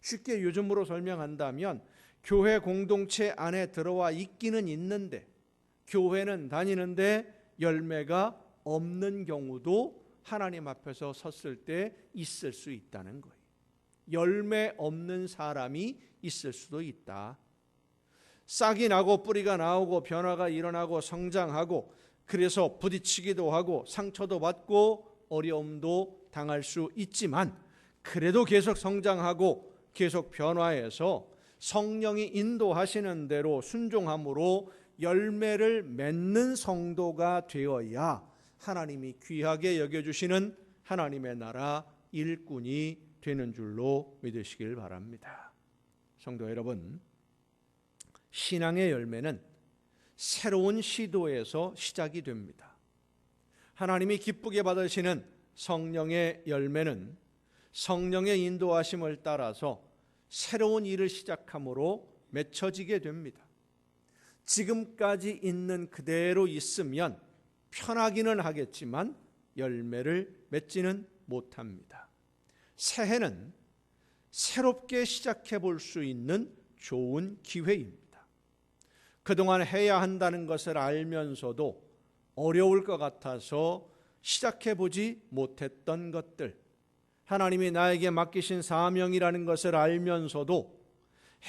쉽게 요즘으로 설명한다면 교회 공동체 안에 들어와 있기는 있는데 교회는 다니는데 열매가 없는 경우도 하나님 앞에서 섰을 때 있을 수 있다는 거예요. 열매 없는 사람이 있을 수도 있다. 싹이 나고 뿌리가 나오고 변화가 일어나고 성장하고 그래서 부딪히기도 하고 상처도 받고 어려움도 당할 수 있지만 그래도 계속 성장하고 계속 변화해서 성령이 인도하시는 대로 순종함으로 열매를 맺는 성도가 되어야 하나님이 귀하게 여겨주시는 하나님의 나라 일꾼이 되는 줄로 믿으시길 바랍니다. 성도 여러분, 신앙의 열매는 새로운 시도에서 시작이 됩니다. 하나님이 기쁘게 받으시는 성령의 열매는 성령의 인도하심을 따라서 새로운 일을 시작함으로 맺혀지게 됩니다. 지금까지 있는 그대로 있으면 편하기는 하겠지만 열매를 맺지는 못합니다. 새해는 새롭게 시작해 볼 수 있는 좋은 기회입니다. 그동안 해야 한다는 것을 알면서도 어려울 것 같아서 시작해 보지 못했던 것들, 하나님이 나에게 맡기신 사명이라는 것을 알면서도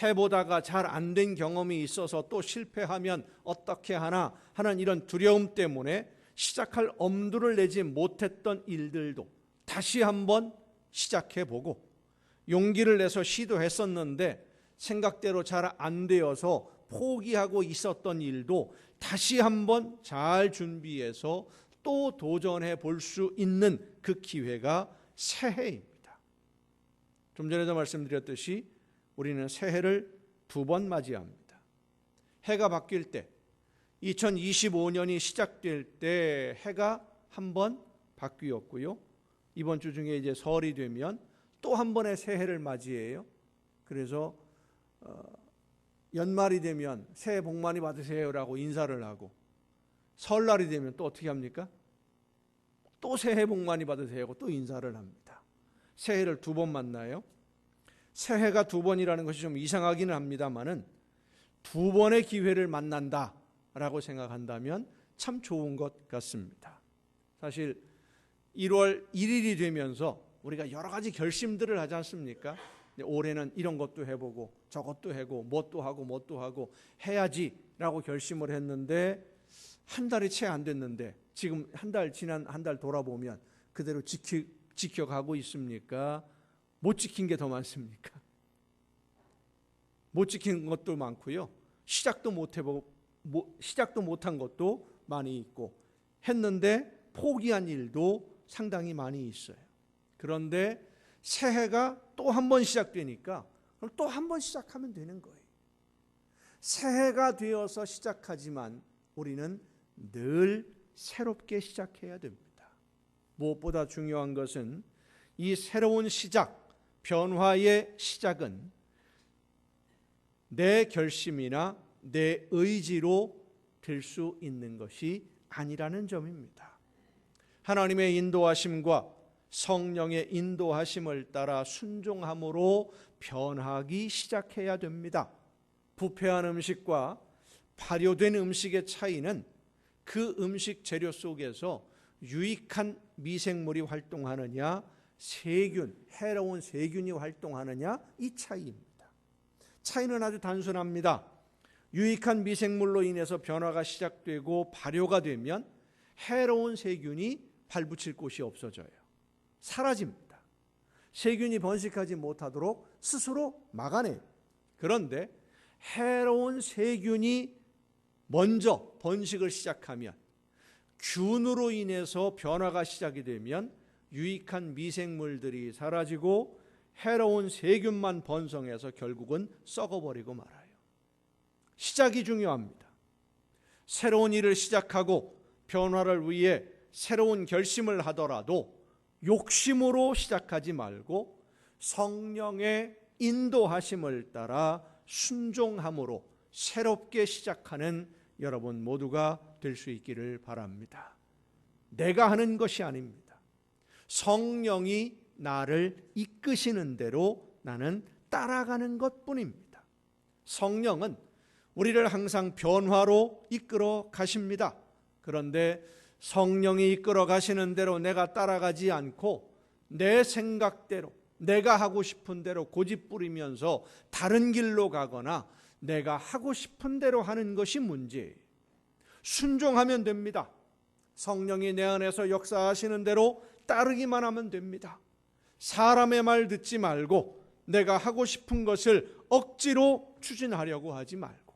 해보다가 잘 안 된 경험이 있어서 또 실패하면 어떻게 하나 하는 이런 두려움 때문에 시작할 엄두를 내지 못했던 일들도 다시 한번 시작해보고, 용기를 내서 시도했었는데 생각대로 잘 안 되어서 포기하고 있었던 일도 다시 한번 잘 준비해서 또 도전해 볼 수 있는 그 기회가 새해입니다. 좀 전에도 말씀드렸듯이 우리는 새해를 2번 맞이합니다. 해가 바뀔 때 2025년이 시작될 때 해가 한 번 바뀌었고요. 이번 주 중에 이제 설이 되면 또 한 번의 새해를 맞이해요. 그래서 연말이 되면 새해 복 많이 받으세요라고 인사를 하고, 설날이 되면 또 어떻게 합니까? 또 새해 복 많이 받으세요 또 인사를 합니다. 새해를 2번 만나요. 새해가 2번이라는 것이 좀 이상하기는 합니다만은 2번의 기회를 만난다라고 생각한다면 참 좋은 것 같습니다. 사실 1월 1일이 되면서 우리가 여러 가지 결심들을 하지 않습니까? 올해는 이런 것도 해보고 저것도 하고 뭣도 하고 해야지라고 결심을 했는데 한 달이 채 안 됐는데 지금 지난 한 달 돌아보면 그대로 지켜가고 있습니까? 못 지킨 게 더 많습니까? 못 지킨 것도 많고요. 시작도 못한 것도 많이 있고, 했는데 포기한 일도 상당히 많이 있어요. 그런데 새해가 또 한 번 시작되니까 그럼 또 한 번 시작하면 되는 거예요. 새해가 되어서 시작하지만 우리는 늘 새롭게 시작해야 됩니다. 무엇보다 중요한 것은 이 새로운 시작, 변화의 시작은 내 결심이나 내 의지로 될 수 있는 것이 아니라는 점입니다. 하나님의 인도하심과 성령의 인도하심을 따라 순종함으로 변하기 시작해야 됩니다. 부패한 음식과 발효된 음식의 차이는 그 음식 재료 속에서 유익한 미생물이 활동하느냐, 세균, 해로운 세균이 활동하느냐, 이 차이입니다. 차이는 아주 단순합니다. 유익한 미생물로 인해서 변화가 시작되고 발효가 되면 해로운 세균이 발붙일 곳이 없어져요. 사라집니다. 세균이 번식하지 못하도록 스스로 막아내요. 그런데 해로운 세균이 먼저 번식을 시작하면, 균으로 인해서 변화가 시작이 되면 유익한 미생물들이 사라지고 해로운 세균만 번성해서 결국은 썩어버리고 말아요. 시작이 중요합니다. 새로운 일을 시작하고 변화를 위해 새로운 결심을 하더라도 욕심으로 시작하지 말고 성령의 인도하심을 따라 순종함으로 새롭게 시작하는 여러분 모두가 될 수 있기를 바랍니다. 내가 하는 것이 아닙니다. 성령이 나를 이끄시는 대로 나는 따라가는 것뿐입니다. 성령은 우리를 항상 변화로 이끌어 가십니다. 그런데 성령이 이끌어 가시는 대로 내가 따라가지 않고 내 생각대로, 내가 하고 싶은 대로 고집부리면서 다른 길로 가거나 내가 하고 싶은 대로 하는 것이 문제예요. 순종하면 됩니다. 성령이 내 안에서 역사하시는 대로 따르기만 하면 됩니다. 사람의 말 듣지 말고 내가 하고 싶은 것을 억지로 추진하려고 하지 말고,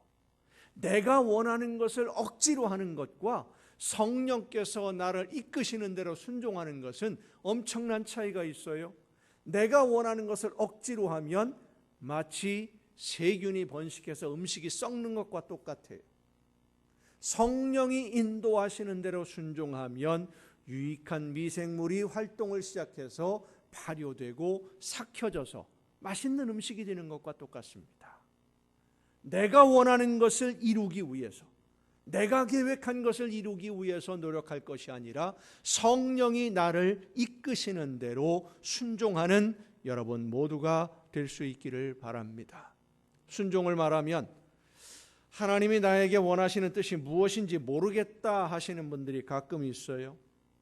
내가 원하는 것을 억지로 하는 것과 성령께서 나를 이끄시는 대로 순종하는 것은 엄청난 차이가 있어요. 내가 원하는 것을 억지로 하면 마치 세균이 번식해서 음식이 썩는 것과 똑같아요. 성령이 인도하시는 대로 순종하면 유익한 미생물이 활동을 시작해서 발효되고 삭혀져서 맛있는 음식이 되는 것과 똑같습니다. 내가 원하는 것을 이루기 위해서, 내가 계획한 것을 이루기 위해서 노력할 것이 아니라 성령이 나를 이끄시는 대로 순종하는 여러분 모두가 될 수 있기를 바랍니다. 순종을 말하면 하나님이 나에게 원하시는 뜻이 무엇인지 모르겠다 하시는 분들이 가끔 있어요.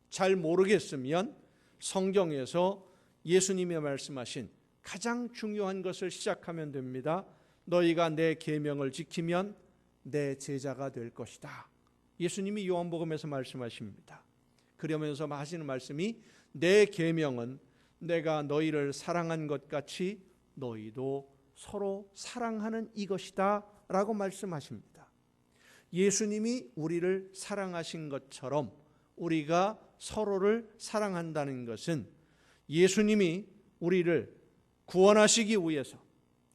잘 모르겠으면 성경에서 예수님이 말씀하신 가장 중요한 것을 시작하면 됩니다. 너희가 내 계명을 지키면 내 제자가 될 것이다. 예수님이 요한복음에서 말씀하십니다. 그러면서 하시는 말씀이 내 계명은 내가 너희를 사랑한 것 같이 너희도 서로 사랑하는 이것이다 라고 말씀하십니다. 예수님이 우리를 사랑하신 것처럼 우리가 서로를 사랑한다는 것은 예수님이 우리를 구원하시기 위해서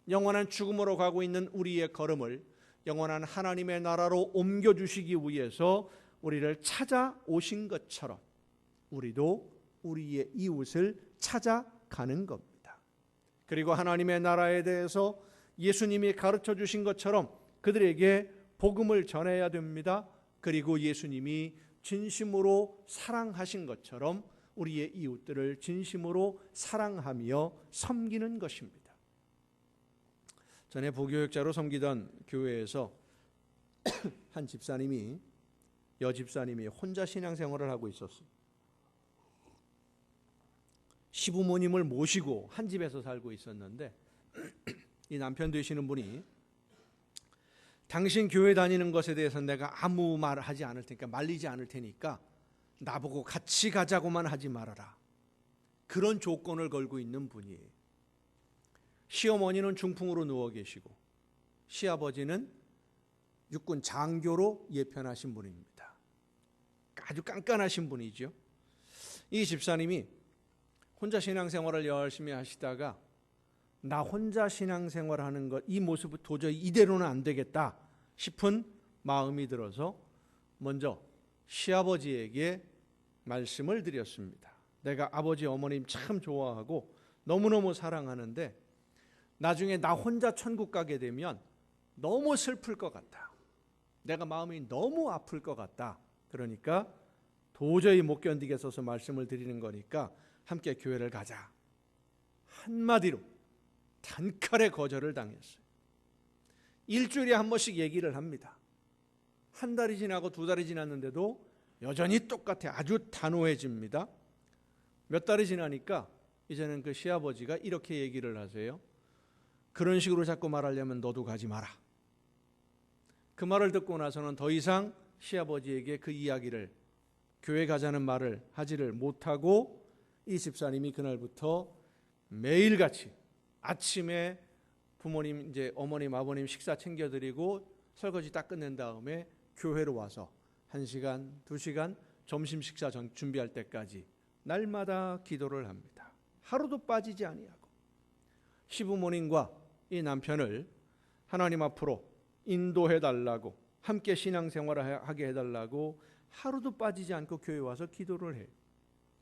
영원한 죽음으로 가고 있는 우리의 걸음을 영원한 하나님의 나라로 옮겨주시기 위해서 우리를 찾아오신 것처럼 우리도 우리의 이웃을 찾아가는 겁니다. 그리고 하나님의 나라에 대해서 예수님이 가르쳐 주신 것처럼 그들에게 복음을 전해야 됩니다. 그리고 예수님이 진심으로 사랑하신 것처럼 우리의 이웃들을 진심으로 사랑하며 섬기는 것입니다. 전에 부교육자로 섬기던 교회에서 한 집사님이, 여집사님이 혼자 신앙생활을 하고 있었어요. 시부모님을 모시고 한 집에서 살고 있었는데 이 남편 되시는 분이 당신 교회 다니는 것에 대해서 내가 아무 말 하지 않을 테니까, 말리지 않을 테니까 나보고 같이 가자고만 하지 말아라. 그런 조건을 걸고 있는 분이에요. 시어머니는 중풍으로 누워 계시고 시아버지는 육군 장교로 예편하신 분입니다. 아주 깐깐하신 분이죠. 이 집사님이 혼자 신앙생활을 열심히 하시다가 나 혼자 신앙생활하는 것, 이 모습은 도저히 이대로는 안 되겠다 싶은 마음이 들어서 먼저 시아버지에게 말씀을 드렸습니다. 내가 아버지 어머님 참 좋아하고 너무너무 사랑하는데 나중에 나 혼자 천국 가게 되면 너무 슬플 것 같다. 내가 마음이 너무 아플 것 같다. 그러니까 도저히 못 견디겠어서 말씀을 드리는 거니까 함께 교회를 가자. 한마디로 단칼에 거절을 당했어요. 일주일에 한 번씩 얘기를 합니다. 한 달이 지나고 두 달이 지났는데도 여전히 똑같아. 아주 단호해집니다. 몇 달이 지나니까 이제는 그 시아버지가 이렇게 얘기를 하세요. 그런 식으로 자꾸 말하려면 너도 가지 마라. 그 말을 듣고 나서는 더 이상 시아버지에게 그 이야기를, 교회 가자는 말을 하지를 못하고 이 집사님이 그날부터 매일같이 아침에 부모님, 이제 어머님, 아버님 식사 챙겨드리고 설거지 딱 끝낸 다음에 교회로 와서 1시간, 2시간 점심 식사 준비할 때까지 날마다 기도를 합니다. 하루도 빠지지 아니하고 시부모님과 이 남편을 하나님 앞으로 인도해 달라고, 함께 신앙생활을 하게 해달라고 하루도 빠지지 않고 교회 와서 기도를 해요.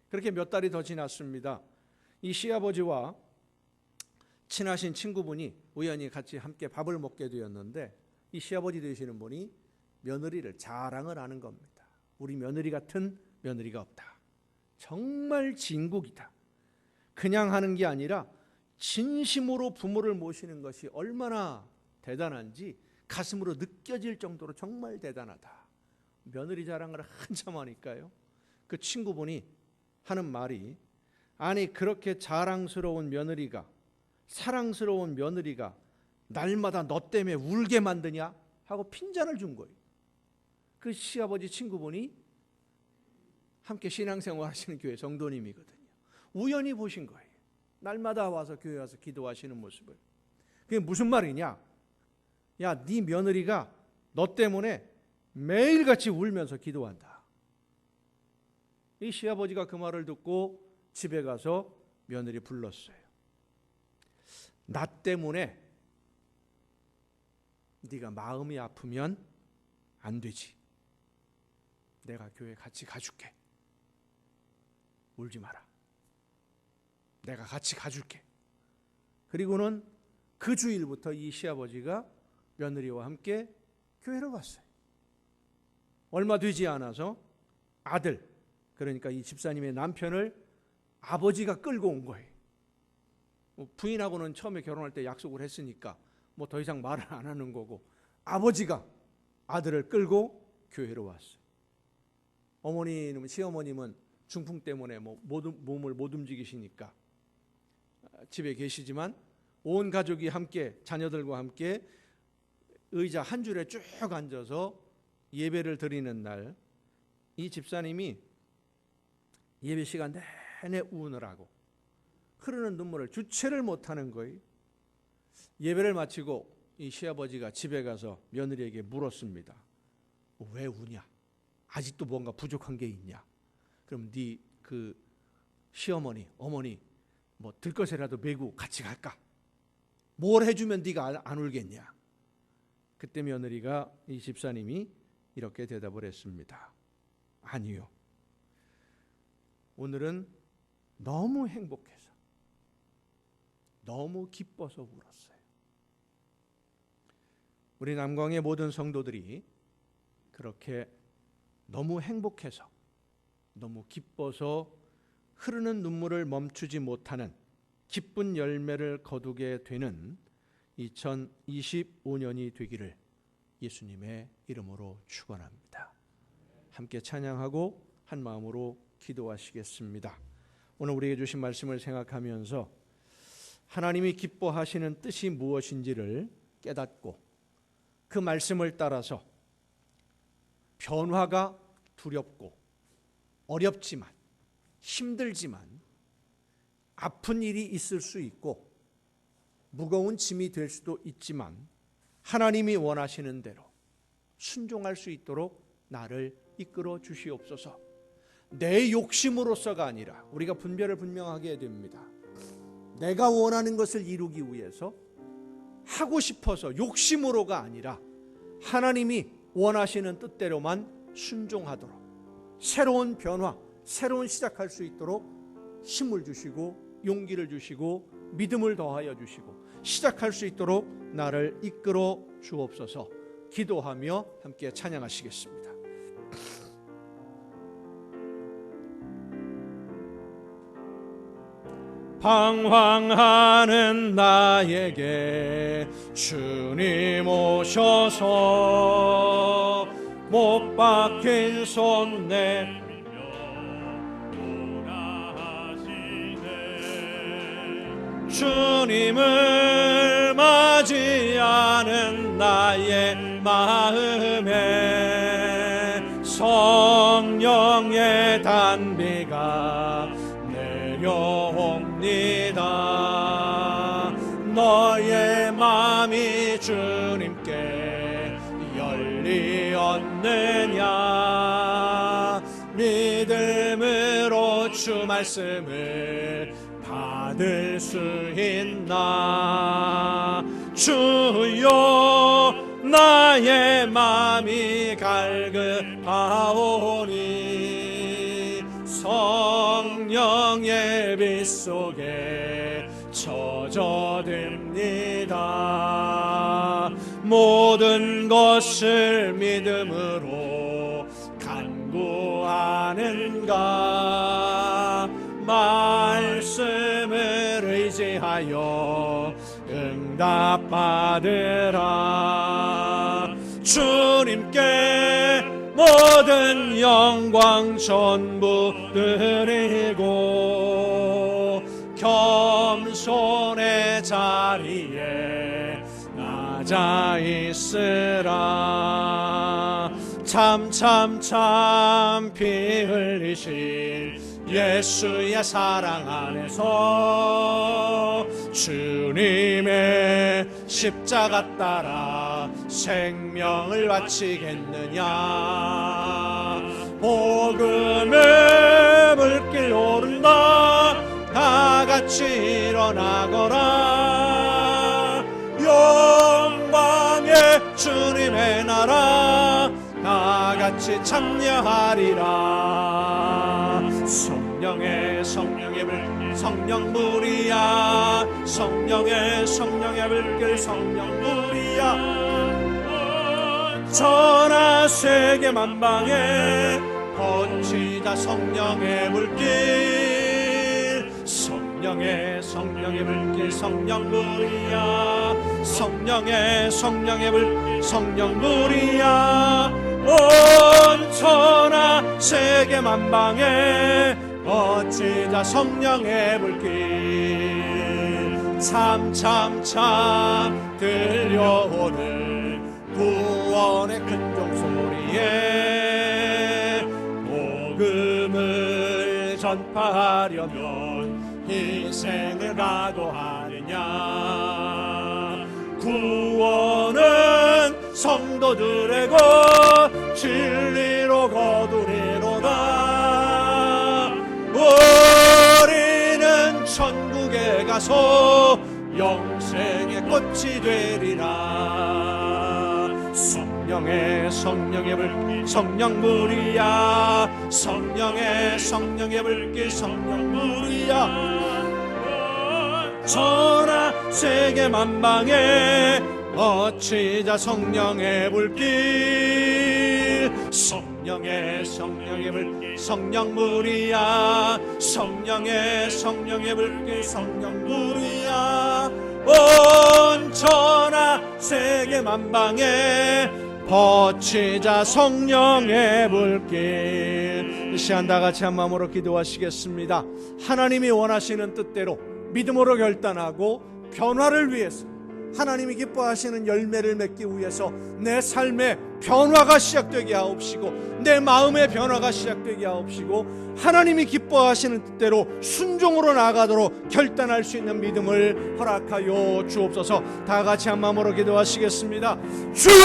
그렇게 몇 달이 더 지났습니다. 이 시아버지와 친하신 친구분이 우연히 같이 함께 밥을 먹게 되었는데, 이 시아버지 되시는 분이 며느리를 자랑을 하는 겁니다. 우리 며느리 같은 며느리가 없다. 정말 진국이다. 그냥 하는 게 아니라 진심으로 부모를 모시는 것이 얼마나 대단한지 가슴으로 느껴질 정도로 정말 대단하다. 며느리 자랑을 한참 하니까요, 그 친구분이 하는 말이, 아니 그렇게 자랑스러운 며느리가, 사랑스러운 며느리가 날마다 너 때문에 울게 만드냐 하고 핀잔을 준 거예요. 그 시아버지 친구분이 함께 신앙생활 하시는 교회 성도님이거든요. 우연히 보신 거예요. 날마다 와서 교회 와서 기도하시는 모습을. 그게 무슨 말이냐? 야, 네 며느리가 너 때문에 매일같이 울면서 기도한다. 이 시아버지가 그 말을 듣고 집에 가서 며느리 불렀어요. 나 때문에 네가 마음이 아프면 안 되지. 내가 교회 같이 가줄게. 울지 마라. 내가 같이 가줄게. 그리고는 그 주일부터 이 시아버지가 며느리와 함께 교회를 왔어요. 얼마 되지 않아서 아들, 그러니까 이 집사님의 남편을 아버지가 끌고 온 거예요. 부인하고는 처음에 결혼할 때 약속을 했으니까 뭐 더 이상 말을 안 하는 거고, 아버지가 아들을 끌고 교회로 왔어요. 어머니는, 시어머님은 중풍 때문에 몸을 못 움직이시니까 집에 계시지만 온 가족이 함께, 자녀들과 함께 의자 한 줄에 쭉 앉아서 예배를 드리는 날, 이 집사님이 예배 시간 내내 우느라고 흐르는 눈물을 주체를 못하는 거예요. 예배를 마치고 이 시아버지가 집에 가서 며느리에게 물었습니다. 왜 우냐? 아직도 뭔가 부족한 게 있냐? 그럼 네 그 시어머니, 어머니 뭐 들것이라도 메고 같이 갈까? 뭘 해주면 네가 안 울겠냐? 그때 며느리가, 이 집사님이 이렇게 대답을 했습니다. 아니요. 오늘은 너무 행복해서, 너무 기뻐서 울었어요. 우리 남광의 모든 성도들이 그렇게 너무 행복해서, 너무 기뻐서 흐르는 눈물을 멈추지 못하는 기쁜 열매를 거두게 되는 2025년이 되기를 예수님의 이름으로 축원합니다. 함께 찬양하고 한 마음으로 기도하시겠습니다. 오늘 우리에게 주신 말씀을 생각하면서 하나님이 기뻐하시는 뜻이 무엇인지를 깨닫고 그 말씀을 따라서 변화가 두렵고 어렵지만, 힘들지만, 아픈 일이 있을 수 있고 무거운 짐이 될 수도 있지만 하나님이 원하시는 대로 순종할 수 있도록 나를 이끌어 주시옵소서. 내 욕심으로서가 아니라, 우리가 분별을 분명하게 해야 됩니다. 내가 원하는 것을 이루기 위해서 하고 싶어서 욕심으로가 아니라 하나님이 원하시는 뜻대로만 순종하도록, 새로운 변화, 새로운 시작할 수 있도록 힘을 주시고 용기를 주시고 믿음을 더하여 주시고 시작할 수 있도록 나를 이끌어 주옵소서. 기도하며 함께 찬양하시겠습니다. 방황하는 나에게 주님 오셔서 못 박힌 손 내 주님을 맞이하는 나의 마음에 성령의 단비가 내려옵니다. 너의 마음이 주님께 열리었느냐? 믿음으로 주 말씀을 받을 수 있나? 주여 나의 마음이 갈급하오니 성령의 빛 속에 젖어듭니다. 모든 것을 믿음으로 간구하는가? 말씀을 의지하여 응답받으라. 주님께 모든 영광 전부 드리고 겸손의 자리에 낮아 있으라. 참 피 흘리신 예수의 사랑 안에서 주님의 십자가 따라 생명을 바치겠느냐? 복음의 물길 오른다 다 같이 일어나거라. 영광의 주님의 나라 다 같이 참여하리라. 성령의 불길 성령불이야. 성령의 불길 성령불이야. 전하 세계 만방에 번지다 성령의 불길. 성령의 불길 성령불이야. 성령의 불길 성령불이야. 온 천하 세계 만방에 어찌자 성령의 불길. 참 들려오는 구원의 큰 종소리에 복음을 전파하려면 희생을 각오하느냐? 구원은 성도들의 것 진리로 거두리로다. 우리는 천국에 가서 영생의 꽃이 되리라. 성령의 불길 성령불이야. 성령의 불길 성령불이야. 전하 세계 만방에 어찌자 성령의 불길. 성령의 불길 성령불이야. 성령의 불길 성령불이야. 온 천하 세계 만방에 버치자 성령의 불길. 이 시간 다 같이 한 마음으로 기도하시겠습니다. 하나님이 원하시는 뜻대로 믿음으로 결단하고 변화를 위해서, 하나님이 기뻐하시는 열매를 맺기 위해서 내 삶의 변화가 시작되게 하옵시고 내 마음의 변화가 시작되게 하옵시고 하나님이 기뻐하시는 뜻대로 순종으로 나아가도록 결단할 수 있는 믿음을 허락하여 주옵소서. 다 같이 한 마음으로 기도하시겠습니다. 주여,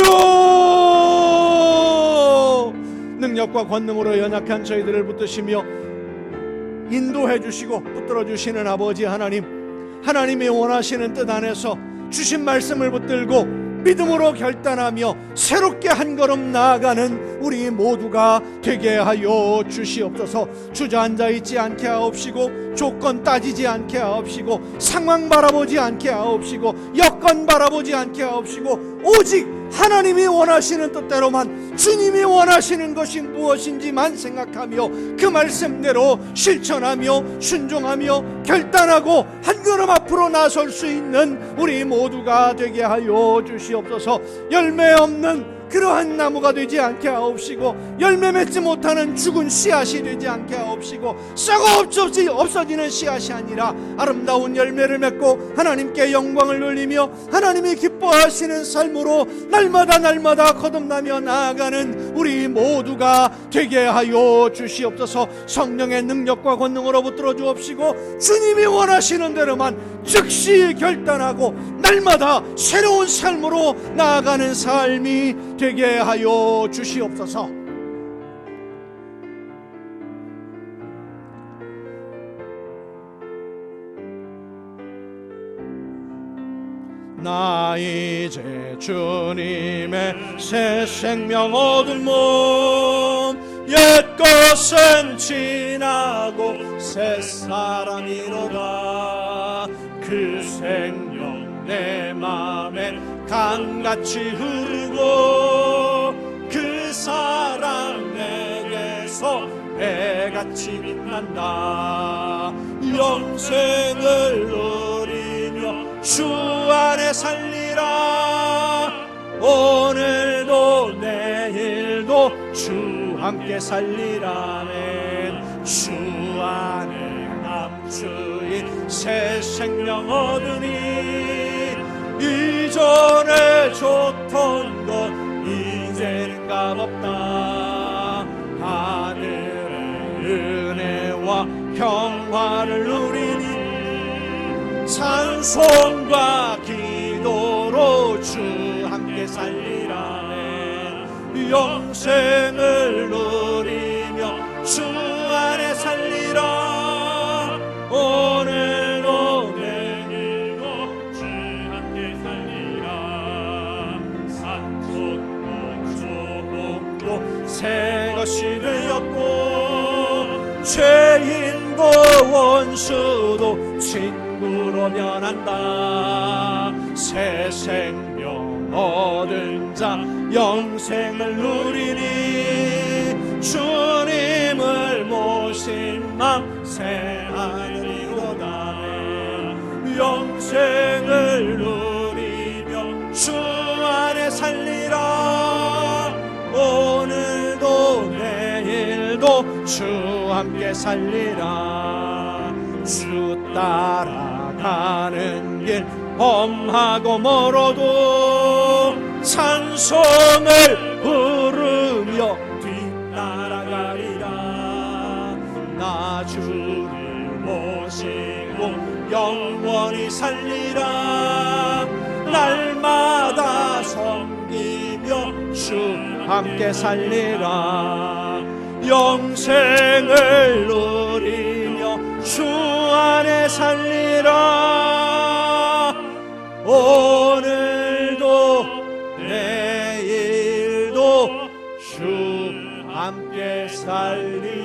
능력과 권능으로 연약한 저희들을 붙드시며 인도해 주시고 붙들어 주시는 아버지 하나님, 하나님이 원하시는 뜻 안에서 주신 말씀을 붙들고 믿음으로 결단하며 새롭게 한 걸음 나아가는 우리 모두가 되게 하여 주시옵소서. 주저앉아 있지 않게 하옵시고 조건 따지지 않게 하옵시고 상황 바라보지 않게 하옵시고 여건 바라보지 않게 하옵시고 오직 하나님이 원하시는 뜻대로만, 주님이 원하시는 것이 무엇인지만 생각하며 그 말씀대로 실천하며 순종하며 결단하고 한 걸음 앞으로 나설 수 있는 우리 모두가 되게 하여 주시옵소서. 열매 없는 그러한 나무가 되지 않게 하옵시고, 열매 맺지 못하는 죽은 씨앗이 되지 않게 하옵시고, 썩어 없어지는 씨앗이 아니라 아름다운 열매를 맺고 하나님께 영광을 돌리며 하나님이 기뻐하시는 삶으로 날마다 거듭나며 나아가는 우리 모두가 되게 하여 주시옵소서. 성령의 능력과 권능으로 붙들어 주옵시고, 주님이 원하시는 대로만 즉시 결단하고 날마다 새로운 삶으로 나아가는 삶이 되게 하여 주시옵소서. 나 이제 주님의 새 생명 얻은 몸, 옛것은 지나고 새 사람이로다. 그 생명 내 맘에 강같이 흐르고, 그 사랑 내게서 해같이 빛난다. 영생을 누리며 주 안에 살리라. 오늘도 내일도 주 함께 살리라멘. 주 안에 남주인 새 생명 얻으니, 이전에 좋던 것 이제는 값없다. 하늘의 은혜와 평화를 누리니, 찬송과 기도로 주 함께 살리라네. 영생을 누리며 주 안에 살리라. 오늘도 내일도 주 함께 살리라. 산천도 조목도 새 것이 되었고, 죄인도 원수도 친구로 변한다. 새 생명 얻은 자 영생을 누리니, 주님을 모신 맘 새 하늘이로다. 영생을 누리며 주 안에 살리라. 오늘도 내일도 주 함께 살리라. 주 따라가는 길 험하고 멀어도 찬송을 부르며 뒤따라가리라. 나 주를 모시고 영원히 살리라. 날마다 섬기며 주 함께 살리라. 영생을 누리며 주 안에 살리라. 오늘도 내일도 주 함께 살리라.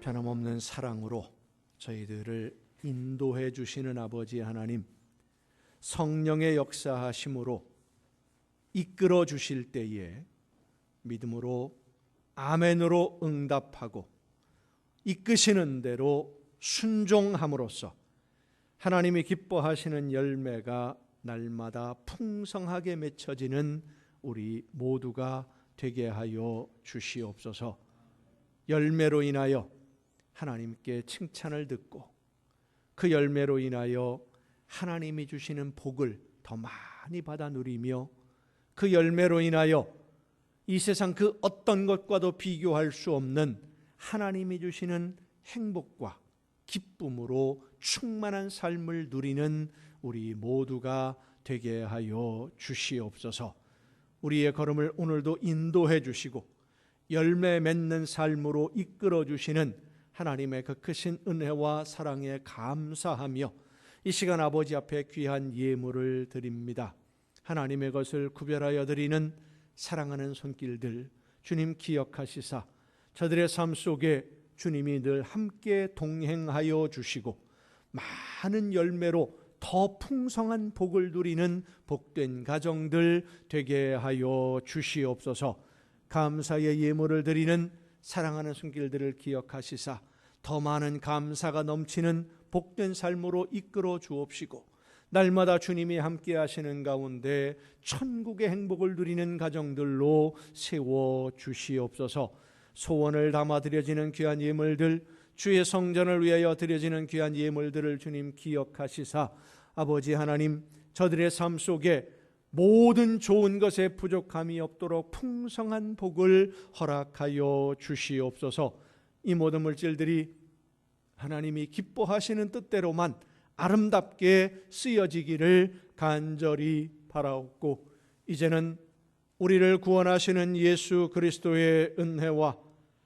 변함없는 사랑으로 저희들을 인도해 주시는 아버지 하나님, 성령의 역사하심으로 이끌어 주실 때에 믿음으로 아멘으로 응답하고 이끄시는 대로 순종함으로써 하나님이 기뻐하시는 열매가 날마다 풍성하게 맺혀지는 우리 모두가 되게 하여 주시옵소서. 열매로 인하여 하나님께 칭찬을 듣고, 그 열매로 인하여 하나님이 주시는 복을 더 많이 받아 누리며, 그 열매로 인하여 이 세상 그 어떤 것과도 비교할 수 없는 하나님이 주시는 행복과 기쁨으로 충만한 삶을 누리는 우리 모두가 되게 하여 주시옵소서. 우리의 걸음을 오늘도 인도해 주시고 열매 맺는 삶으로 이끌어 주시는 하나님의 그 크신 은혜와 사랑에 감사하며 이 시간 아버지 앞에 귀한 예물을 드립니다. 하나님의 것을 구별하여 드리는 사랑하는 손길들 주님 기억하시사 저들의 삶 속에 주님이 늘 함께 동행하여 주시고 많은 열매로 더 풍성한 복을 누리는 복된 가정들 되게 하여 주시옵소서. 감사의 예물을 드리는 사랑하는 손길들을 기억하시사 더 많은 감사가 넘치는 복된 삶으로 이끌어 주옵시고 날마다 주님이 함께 하시는 가운데 천국의 행복을 누리는 가정들로 세워 주시옵소서. 소원을 담아 드려지는 귀한 예물들, 주의 성전을 위하여 드려지는 귀한 예물들을 주님 기억하시사 아버지 하나님, 저들의 삶 속에 모든 좋은 것에 부족함이 없도록 풍성한 복을 허락하여 주시옵소서. 이 모든 물질들이 하나님이 기뻐하시는 뜻대로만 아름답게 쓰여지기를 간절히 바라옵고, 이제는 우리를 구원하시는 예수 그리스도의 은혜와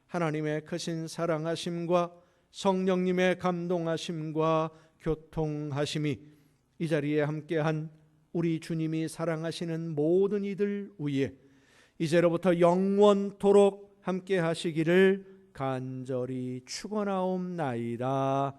하나님의 크신 사랑하심과 성령님의 감동하심과 교통하심이 이 자리에 함께한 우리 주님이 사랑하시는 모든 이들 위에 이제로부터 영원토록 함께 하시기를 간절히 축원하옵나이다.